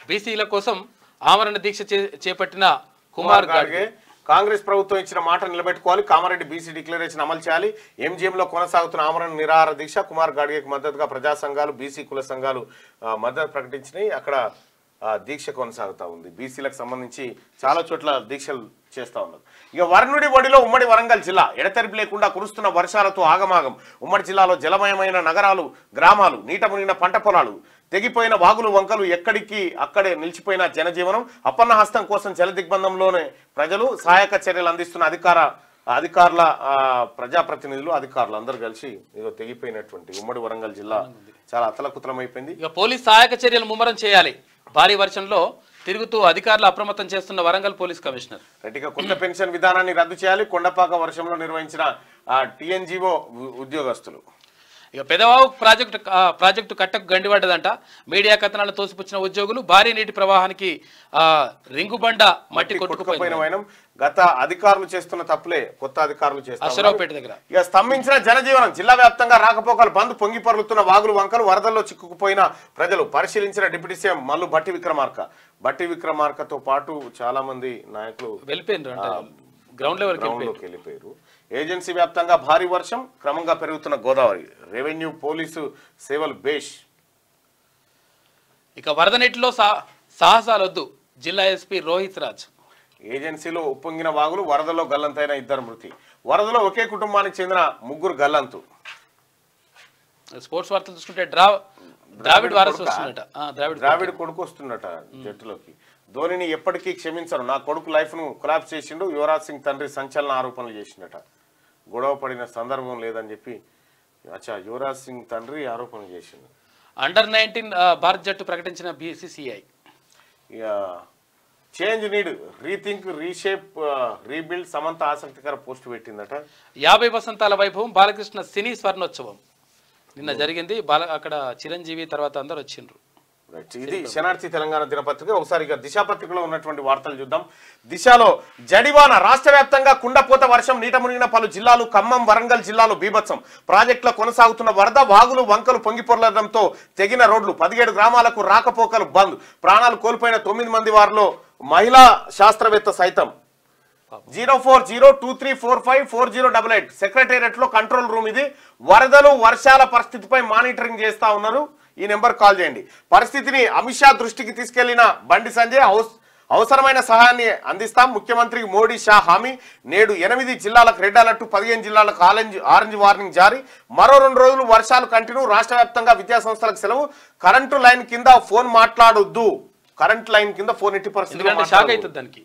బీసీల కోసం ఆమరణ దీక్ష చేపట్టిన కుమార్ గాడ్గే. కాంగ్రెస్ ప్రభుత్వం ఇచ్చిన మాట నిలబెట్టుకోవాలి. కామారెడ్డి బీసీ డిక్లరేషన్ అమలు చేయాలి. ఎంజీఎంలో కొనసాగుతున్న ఆమరణ నిరాహార దీక్ష. కుమార్ గాడ్గేకి మద్దతుగా ప్రజా సంఘాలు, బీసీ కుల సంఘాలు మద్దతు ప్రకటించినాయి. అక్కడ దీక్ష కొనసాగుతా ఉంది. బీసీలకు సంబంధించి చాలా చోట్ల దీక్షలు చేస్తా ఉన్నారు. ఇక వర్ణుడి ఒడిలో ఉమ్మడి వరంగల్ జిల్లా. ఎడతెరిపి లేకుండా కురుస్తున్న వర్షాలతో ఆగమాగం. ఉమ్మడి జిల్లాలో జలమయమైన నగరాలు, గ్రామాలు, నీట మునిగిన పంట పొలాలు, తెగిపోయిన వాగులు వంకలు, ఎక్కడికి అక్కడే నిలిచిపోయిన జనజీవనం. అపన్న హస్తం కోసం జల దిగ్బంధంలోనే ప్రజలు సహాయక చర్యలు అందిస్తున్న అధికారుల ప్రజాప్రతినిధులు, అధికారులు అందరూ కలిసి ఏదో తెగిపోయినటువంటి ఉమ్మడి వరంగల్ జిల్లా చాలా అతలకుతలమైపోయింది. ఇక పోలీస్ సహాయక చర్యలు ముమ్మరం చేయాలి. భారీ వర్షంలో తిరుగుతూ అధికారులు అప్రమత్తం చేస్తున్న వరంగల్ పోలీస్ కమిషనర్. రెడ్డిగా కొత్త పెన్షన్ విధానాన్ని రద్దు చేయాలి. కొండపాక వర్షంలో నిర్వహించిన టీఎన్జీఓ ఉద్యోగస్తులు. ఇక పెదవాగు ప్రాజెక్టు కట్టకు గండిపడ్డదంట. మీడియా కథనాలు తోసిపుచ్చిన ఉద్యోగులు. భారీ నీటి ప్రవాహానికి రింగుబండ మట్టి కొట్టుకుపోయిన వైనం. గత అధికారులు చేస్తున్న తప్పులే కొత్త అధికారులు చేస్తున్నారు. అశ్వరావుపేట దగ్గర ఇక స్తంభించిన జనజీవనం. జిల్లా వ్యాప్తంగా రాకపోకలు బంద్. పొంగి పొరులుతున్న వాగులు వంకలు, వరదల్లో చిక్కుకుపోయిన ప్రజలు. పరిశీలించిన డిప్యూటీ సీఎం మల్లు భట్టి విక్రమార్కతో పాటు చాలా మంది నాయకులు వెళ్ళిపోయినారు, గ్రౌండ్ లెవెల్కి వెళ్ళిపోయారు. ఏజెన్సీ వ్యాప్తంగా భారీ వర్షం, క్రమంగా పెరుగుతున్న గోదావరి. రెవెన్యూ పోలీసు సేవలు బేష్. ఇక వరద నీటిలో సాహసాలొద్దు, జిల్లా ఎస్పీ రోహిత్ రాజ్. ఏజెన్సీలో ఉప్పొంగిన వాగులు, వరదలో గల్లంతైన 2 మృతి. వరదలో ఒకే కుటుంబానికి చెందిన 3 గల్లంతు. స్పోర్ట్స్ వార్తలు చూసుకుంటే ద్రావిడ్ వారసు వస్తున్నట. ద్రావిడ్ కొడుకు వస్తున్నట జట్టులోకి. ధోనిని ఎప్పటికీ క్షమించరు, నా కొడుకు లైఫ్ ను కొలాప్స్ చేసిండు. యువరాజ్ సింగ్ తండ్రి సంచలన ఆరోపణలు చేసిండట. గొడవ పడిన సందర్భం లేదని చెప్పి యువరాజ్ సింగ్ తండ్రి ఆరోపణలు చేసిండు. అండర్-19 భారత్ జట్టు ప్రకటించిన BCCI. Change need, rethink, reshape, rebuild. Samantha ఆసక్తికర పోస్ట్ పెట్టిందట. 50 వసంతాల వైభవం బాలకృష్ణ సినీ స్వర్ణోత్సవం నిన్న జరిగింది. అక్కడ చిరంజీవి తర్వాత అందరు వచ్చిండ్రు. ఇది శనార్థి తెలంగాణ దినపత్రిక. ఒకసారి ఇక దిశ పత్రికలో ఉన్నటువంటి వార్తలు చూద్దాం. దిశలో జడివాన, రాష్ట్ర వ్యాప్తంగా కుండపోత వర్షం, నీట మునిగిన పలు జిల్లాలు. ఖమ్మం, వరంగల్ జిల్లాలో బీభత్సం. ప్రాజెక్టులో కొనసాగుతున్న వరద, వాగులు వంకలు పొంగిపొర్లడంతో తెగిన రోడ్లు. 17 గ్రామాలకు రాకపోకలు బంద్. ప్రాణాలు కోల్పోయిన 9 మంది వారిలో మహిళా శాస్త్రవేత్త సైతం. 04023454088 సెక్రటేరియట్ లో కంట్రోల్ రూమ్ ఇది. వరదలు వర్షాల పరిస్థితిపై మానిటరింగ్ చేస్తా ఉన్నారు. ఈ నెంబర్ కాల్ చేయండి. పరిస్థితిని అమిత్ షా దృష్టికి తీసుకెళ్లిన బండి సంజయ్, అవసరమైన సహాయాన్ని అందిస్తాం ముఖ్యమంత్రి మోడీ షా హామీ. నేడు 8 జిల్లాలకు రెడ్ అలర్ట్, 15 జిల్లాలకు ఆరెంజ్ వార్నింగ్ జారీ. మరో 2 రోజులు వర్షాలు కంటిన్యూ. రాష్ట్ర వ్యాప్తంగా విద్యా సంస్థలకు సెలవు. కరెంటు లైన్ కింద ఫోన్ మాట్లాడొద్దు. కరెంట్ లైన్ కింద ఫోన్ ఎట్టి పరిస్థితుల్లో దానికి.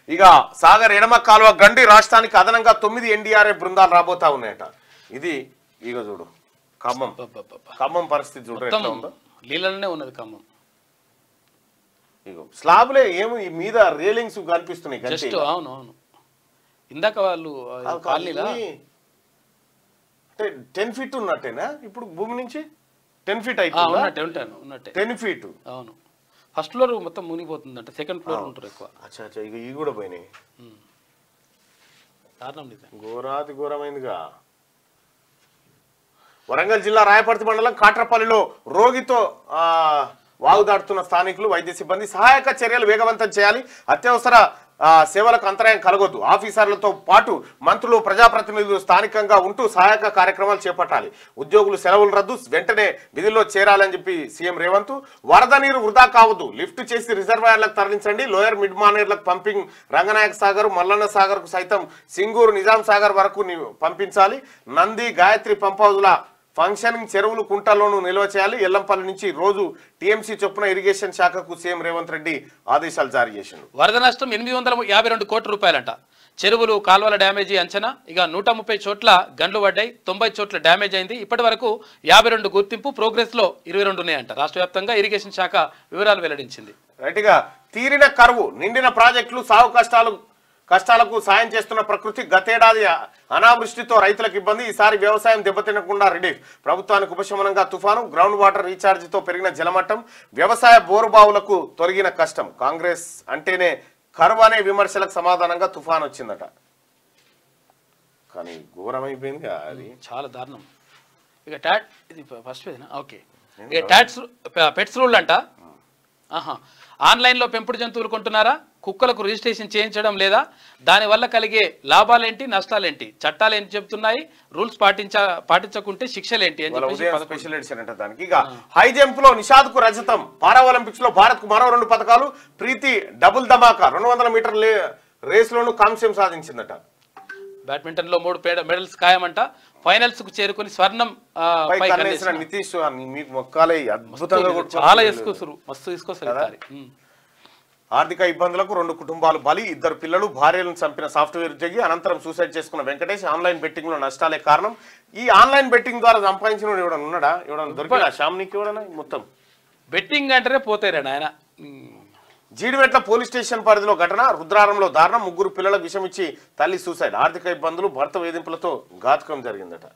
ఇక సాగర్ ఎడమ కాలువ గండి, రాష్ట్రానికి అదనంగా 9 NDRF బృందాలు రాబోతా ఉన్నాయట. ఇది ఇక చూడు ఖమ్మం పరిస్థితి చూడు ఎట్లా ఉందో. లీలనే ఉన్నది ఖమ్మం. ఇగో స్లాబ్లే ఏమో ఈ మీద రేలింగ్స్ కనిపిస్తున్నాయి. అవును అవును, ఇందాక వాళ్ళు అంటే 10 ఫీట్ ఉన్నట్టేనా ఇప్పుడు భూమి నుంచి? 10 ఫీట్ అయిపోయింది. 10 ఫీట్. అవును, ఫస్ట్ ఫ్లోర్ మొత్తం మునిగిపోతుందంట, సెకండ్ ఫ్లోర్ ఉంటారు ఎక్కువ. అచ్చా ఇక ఇవి కూడా పోయినాయి. ఘోరాతి ఘోరమైందిగా. వరంగల్ జిల్లా రాయపర్తి మండలం కాట్రపల్లిలో రోగితో వాగు దాటుతున్న స్థానికులు, వైద్య సిబ్బంది సహాయక చర్యలు వేగవంతం చేయాలి. అత్యవసర సేవలకు అంతరాయం కలగొద్దు. ఆఫీసర్లతో పాటు మంత్రులు, ప్రజాప్రతినిధులు స్థానికంగా ఉంటూ సహాయక కార్యక్రమాలు చేపట్టాలి. ఉద్యోగులు సెలవులు రద్దు, వెంటనే విధుల్లో చేరాలని చెప్పి సీఎం రేవంత్. వరద నీరు వృధా కావద్దు, లిఫ్ట్ చేసి రిజర్వాయర్లకు తరలించండి. లోయర్ మిడ్ మానేర్లకు పంపింగ్, రంగనాయక సాగర్, మల్లన్న సాగర్ కు సైతం, సింగూరు, నిజాం సాగర్ వరకు పంపించాలి. నంది, గాయత్రి పంప్ హౌజ్ల ఫంక్షనింగ్ చెరువులు, కుంటల్లోనూ నిల్వ చేయాలి. ఎల్లంపల్లి నుంచి రోజు టీఎంసీ చొప్పున ఇరిగేషన్ శాఖకు సీఎం రేవంత్ రెడ్డి ఆదేశాలు జారీ చేసిండు. వరద నష్టం 852 కోట్ల రూపాయలంట. చెరువులు, కాలువల డ్యామేజీ అంచనా. ఇక 130 చోట్ల గండ్లు పడ్డాయి, 90 చోట్ల డ్యామేజ్ అయింది. ఇప్పటి వరకు 52 గుర్తింపు, ప్రోగ్రెస్ లో 22 ఉన్నాయంట. రాష్ట్ర వ్యాప్తంగా ఇరిగేషన్ శాఖ వివరాలు వెల్లడించింది. రైట్గా తీరిన కరువు, నిండిన ప్రాజెక్టులు, సాగు కష్టాలకు సాయం చేస్తున్న ప్రకృతి. గతేడాది అనావృష్టితో రైతులకు ఇబ్బంది, ఈసారి వ్యవసాయం దెబ్బతినకుండా రిలీఫ్. ప్రభుత్వానికి ఉపశమనంగా తుఫాను, గ్రౌండ్ వాటర్ రీఛార్జితో పెరిగిన జలమట్టం, వ్యవసాయ బోరుబావులకు తొలగిన కష్టం. కాంగ్రెస్ అంటేనే కరువు అనే విమర్శలకు సమాధానంగా తుఫాన్ వచ్చిందట. కానీ ఘోరమైపోయింది అది, చాలా దారుణం. ఇక ఇది ఫస్ట్ ఓకే. ఇక పెట్స్ రూల్ అంట. ఆన్లైన్లో పెంపుడు జంతువులు కొంటున్నారా? కుక్కలకు రిజిస్ట్రేషన్ చేయించడం లేదా? దానివల్ల కలిగే లాభాలేంటి, నష్టాలేంటి, చట్టాలు ఏంటి చెబుతున్నాయి, రూల్స్ పాటించకుంటే శిక్షలేంటి అని స్పెషల్ ఎడిషన్ అంట దానికి. ఇక హై జంప్ లో నిషాద్ కు రజతం, పారా ఒలింపిక్స్ లో భారత్ కు మరో 2 పథకాలు. ప్రీతి డబుల్ ధమాకా, 200 మీటర్ల రేసులోనూ కాంస్యం సాధించిందట. బ్యాడ్మింటన్ లో 3 మెడల్స్ ఖాయమంట. ఫైనల్స్ కు చేరుకుని స్వర్ణం నితీష్ మీకు మొక్కాలే, అద్భుతంగా చాలా వేసుకోసారు, మస్తు తీసుకోసారు. ఆర్థిక ఇబ్బందులకు 2 కుటుంబాలు బలి, 2 పిల్లలు, భార్యలను చంపిన సాఫ్ట్వేర్ ఉద్యోగి, అనంతరం సూసైడ్ చేసుకున్న వెంకటేష్. ఆన్లైన్ బెట్టింగ్ లో నష్టాలే కారణం. ఈ ఆన్లైన్ బెట్టింగ్ ద్వారా సంపాదించిన ఎవడన్నా ఉన్నాడా? ఎవడన్నా దొరికినా? షామ్నికి ఎవడన్నా? మొత్తం బెట్టింగ్ అంటేనే పోతారా నాయన. జీడిమెట్ల పోలీస్ స్టేషన్ పరిధిలో ఘటన, రుద్రారంలో దారుణం, 3 పిల్లలకు విషమిచ్చి తల్లి సూసైడ్. ఆర్థిక ఇబ్బందులు, భర్త వేధింపులతో ఘాతుకం జరిగిందట.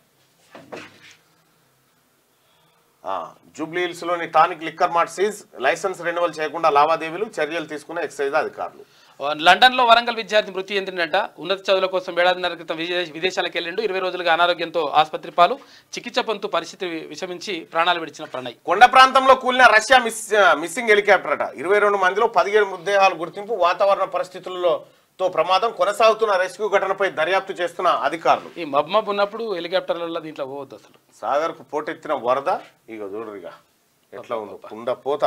జూబ్లీ హిల్స్ లోని Tonic liquor mart seize, license renewal చేయకుండా లావాదేవీలు, చర్యలు తీసుకున్న ఎక్సైజ్ అధికారులు. లండన్ లో వరంగల్ విద్యార్థి మృతి చెందిందంట. ఉన్నత చదువుల కోసం ఏడాదిన్నర క్రితం విదేశాలకు వెళ్లిండు. 20 రోజులుగా అనారోగ్యంతో ఆసుపత్రి పాలు, చికిత్స పొందుతూ పరిస్థితి విషమించి ప్రాణాలు విడిచిన ప్రణయ్. కొండ ప్రాంతంలో కూలిన రష్యా మిస్సింగ్ హెలికాప్టర్ అట. 22 మందిలో 17 మృతదేహాలు గుర్తింపు. వాతావరణ పరిస్థితుల్లో తో ప్రమాదం, కొనసాగుతున్న రెస్క్యూ ఘటనపై దర్యాప్తు చేస్తున్న అధికారులు. ఈ మబ్బు ఉన్నప్పుడు హెలికాప్టర్లలో దీంట్లో పోవద్దు అసలు. సాగర్కు పోటెత్తిన వరద ఇక చూడరుగా ఎట్లా ఉందో, కుండ పోత,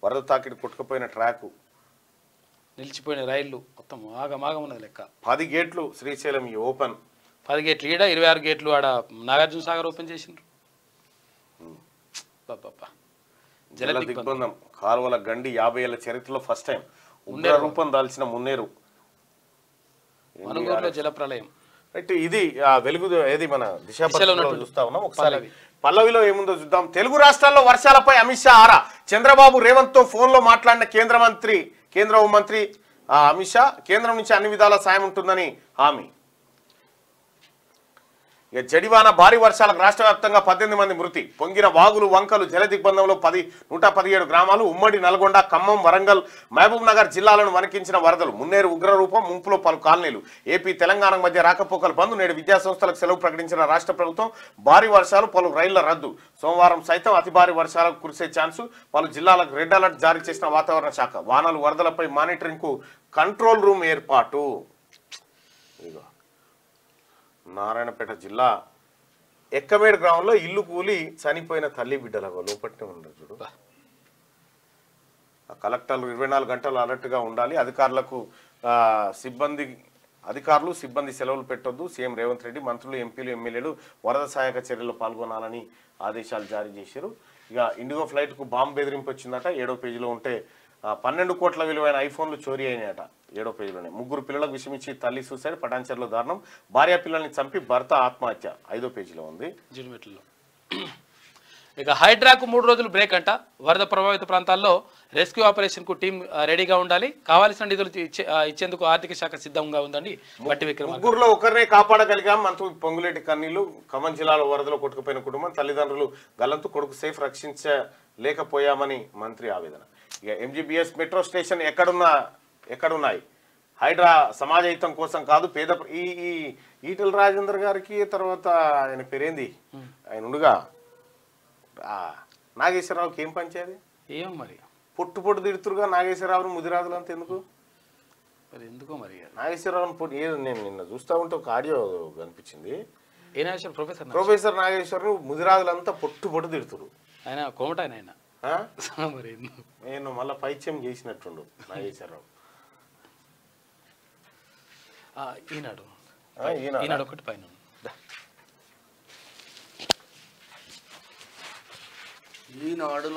వరద తాకిడి కొట్టుకుపోయిన ట్రాకు, నిలిచిపోయిన రైళ్లు మొత్తం ఆగమాగం ఉన్నది లెక్క. 10 గేట్లు శ్రీశైలం ఓపెన్, 10 గేట్లు ఈడ, 26 గేట్లు ఆడ నాగార్జున సాగర్ ఓపెన్ చేసిండ్రు. జల దిగ్బంధం, కాలువల గండి 50 ఏళ్ల చరిత్రలో ఫస్ట్ టైం ఉగ్ర రూపం దాల్చిన మున్నేరు, మనుగూరులో జల ప్రళయం. రైట్, ఇది వెలుగు ఏది మన దిశ చూస్తా ఉన్నాం. ఒకసారి పల్లవిలో ఏముందో చూద్దాం. తెలుగు రాష్ట్రాల్లో వర్షాలపై అమిత్ షా ఆరా, చంద్రబాబు రేవంత్ తో ఫోన్ లో మాట్లాడిన కేంద్ర హోంమంత్రి అమిత్ షా, కేంద్రం నుంచి అన్ని విధాల సాయం ఉంటుందని హామీ. ఇక జడివాన భారీ వర్షాలకు రాష్ట్ర వ్యాప్తంగా 18 మంది మృతి, పొంగిన వాగులు వంకలు, జల దిగ్బంధంలో 117 గ్రామాలు, ఉమ్మడి నల్గొండ, ఖమ్మం, వరంగల్, మహబూబ్ నగర్ జిల్లాలను వణికించిన వరదలు, మున్నేరు ఉగ్రరూపం, ముంపులో పలు కాలనీలు. ఏపీ తెలంగాణ మధ్య రాకపోకలు బంద్, నేడు విద్యాసంస్థలకు సెలవు ప్రకటించిన రాష్ట్ర ప్రభుత్వం, భారీ వర్షాలు, పలు రైళ్ల రద్దు, సోమవారం సైతం అతి భారీ వర్షాలకు కురిసే ఛాన్సు, పలు జిల్లాలకు రెడ్ అలర్ట్ జారీ చేసిన వాతావరణ శాఖ, వానలు వరదలపై మానిటరింగ్ కు కంట్రోల్ రూమ్ ఏర్పాటు. నారాయణపేట జిల్లా ఎక్కమేడు గ్రామంలో ఇల్లు కూలి చనిపోయిన తల్లి బిడ్డల లోపట్నే ఉన్నారు చూడు. కలెక్టర్లు 24 గంటలు అలర్ట్గా ఉండాలి, అధికారులు సిబ్బంది సెలవులు పెట్టొద్దు, సీఎం రేవంత్ రెడ్డి, మంత్రులు, ఎంపీలు, ఎమ్మెల్యేలు వరద సహాయక చర్యల్లో పాల్గొనాలని ఆదేశాలు జారీ చేశారు. ఇక ఇండిగో ఫ్లైట్ కు బాంబు బెదిరింపు వచ్చిందట, 7వ పేజీలో ఉంటే 12 కోట్ల విలువైన ఐఫోన్లు చోరీ అయినాయట, 7వ పేజీలోనే. 3 పిల్లలకు విషమిచ్చి తల్లి సూసైడ్, పటాన్చెరులో దారుణం, భార్య పిల్లల్ని చంపి భర్త ఆత్మహత్య, 5వ పేజీలో ఉంది. ఇక హైడ్రాకు 3 రోజులు బ్రేక్ అంట, వరద ప్రభావిత ప్రాంతాల్లో రెస్క్యూ ఆపరేషన్ కు టీం రెడీగా ఉండాలి, కావాల్సిన నిధులు ఇచ్చేందుకు ఆర్థిక శాఖ సిద్ధంగా ఉందండి. బట్టి విక్రమ ముగ్గురులో ఒకరినే కాపాడగలిగాం, మంత్రి పొంగులేటి కన్నీళ్లు, ఖమ్మం జిల్లాలో వరదలో కొట్టుకుపోయిన కుటుంబం, తల్లిదండ్రులు గల్లంతు, కొడుకు సేఫ్ రక్షించలేకపోయామని మంత్రి ఆవేదన. ఇక ఎంజీబీఎస్ మెట్రో స్టేషన్ ఎక్కడున్నాయి, హైడ్రా సమాజహితం కోసం కాదు, పేద ఈ ఈటెల రాజేందర్ గారికి, తర్వాత ఆయన పేరేంది, ఆయన ఉండగా నాగేశ్వరరావుకి ఏం పంచేది, ఏం మరి పొట్టు తిడుతురుగా నాగేశ్వరరావును ముదిరాజులు అంత ఎందుకో మరి నాగేశ్వరరావును పొట్టు నేను నిన్న చూస్తూ ఉంటే ఒక ఆడియో కనిపించింది, ప్రొఫెసర్ నాగేశ్వరరావు ముదిరాజులంతా పొట్టు తిడుతురు, ఆయన కోమట ఆయన మరి నేను మళ్ళీ పైత్యం చేసినట్టుండు నాగేశ్వరరావు. ఈనాడు ఒకటి పైన ఈనాడులో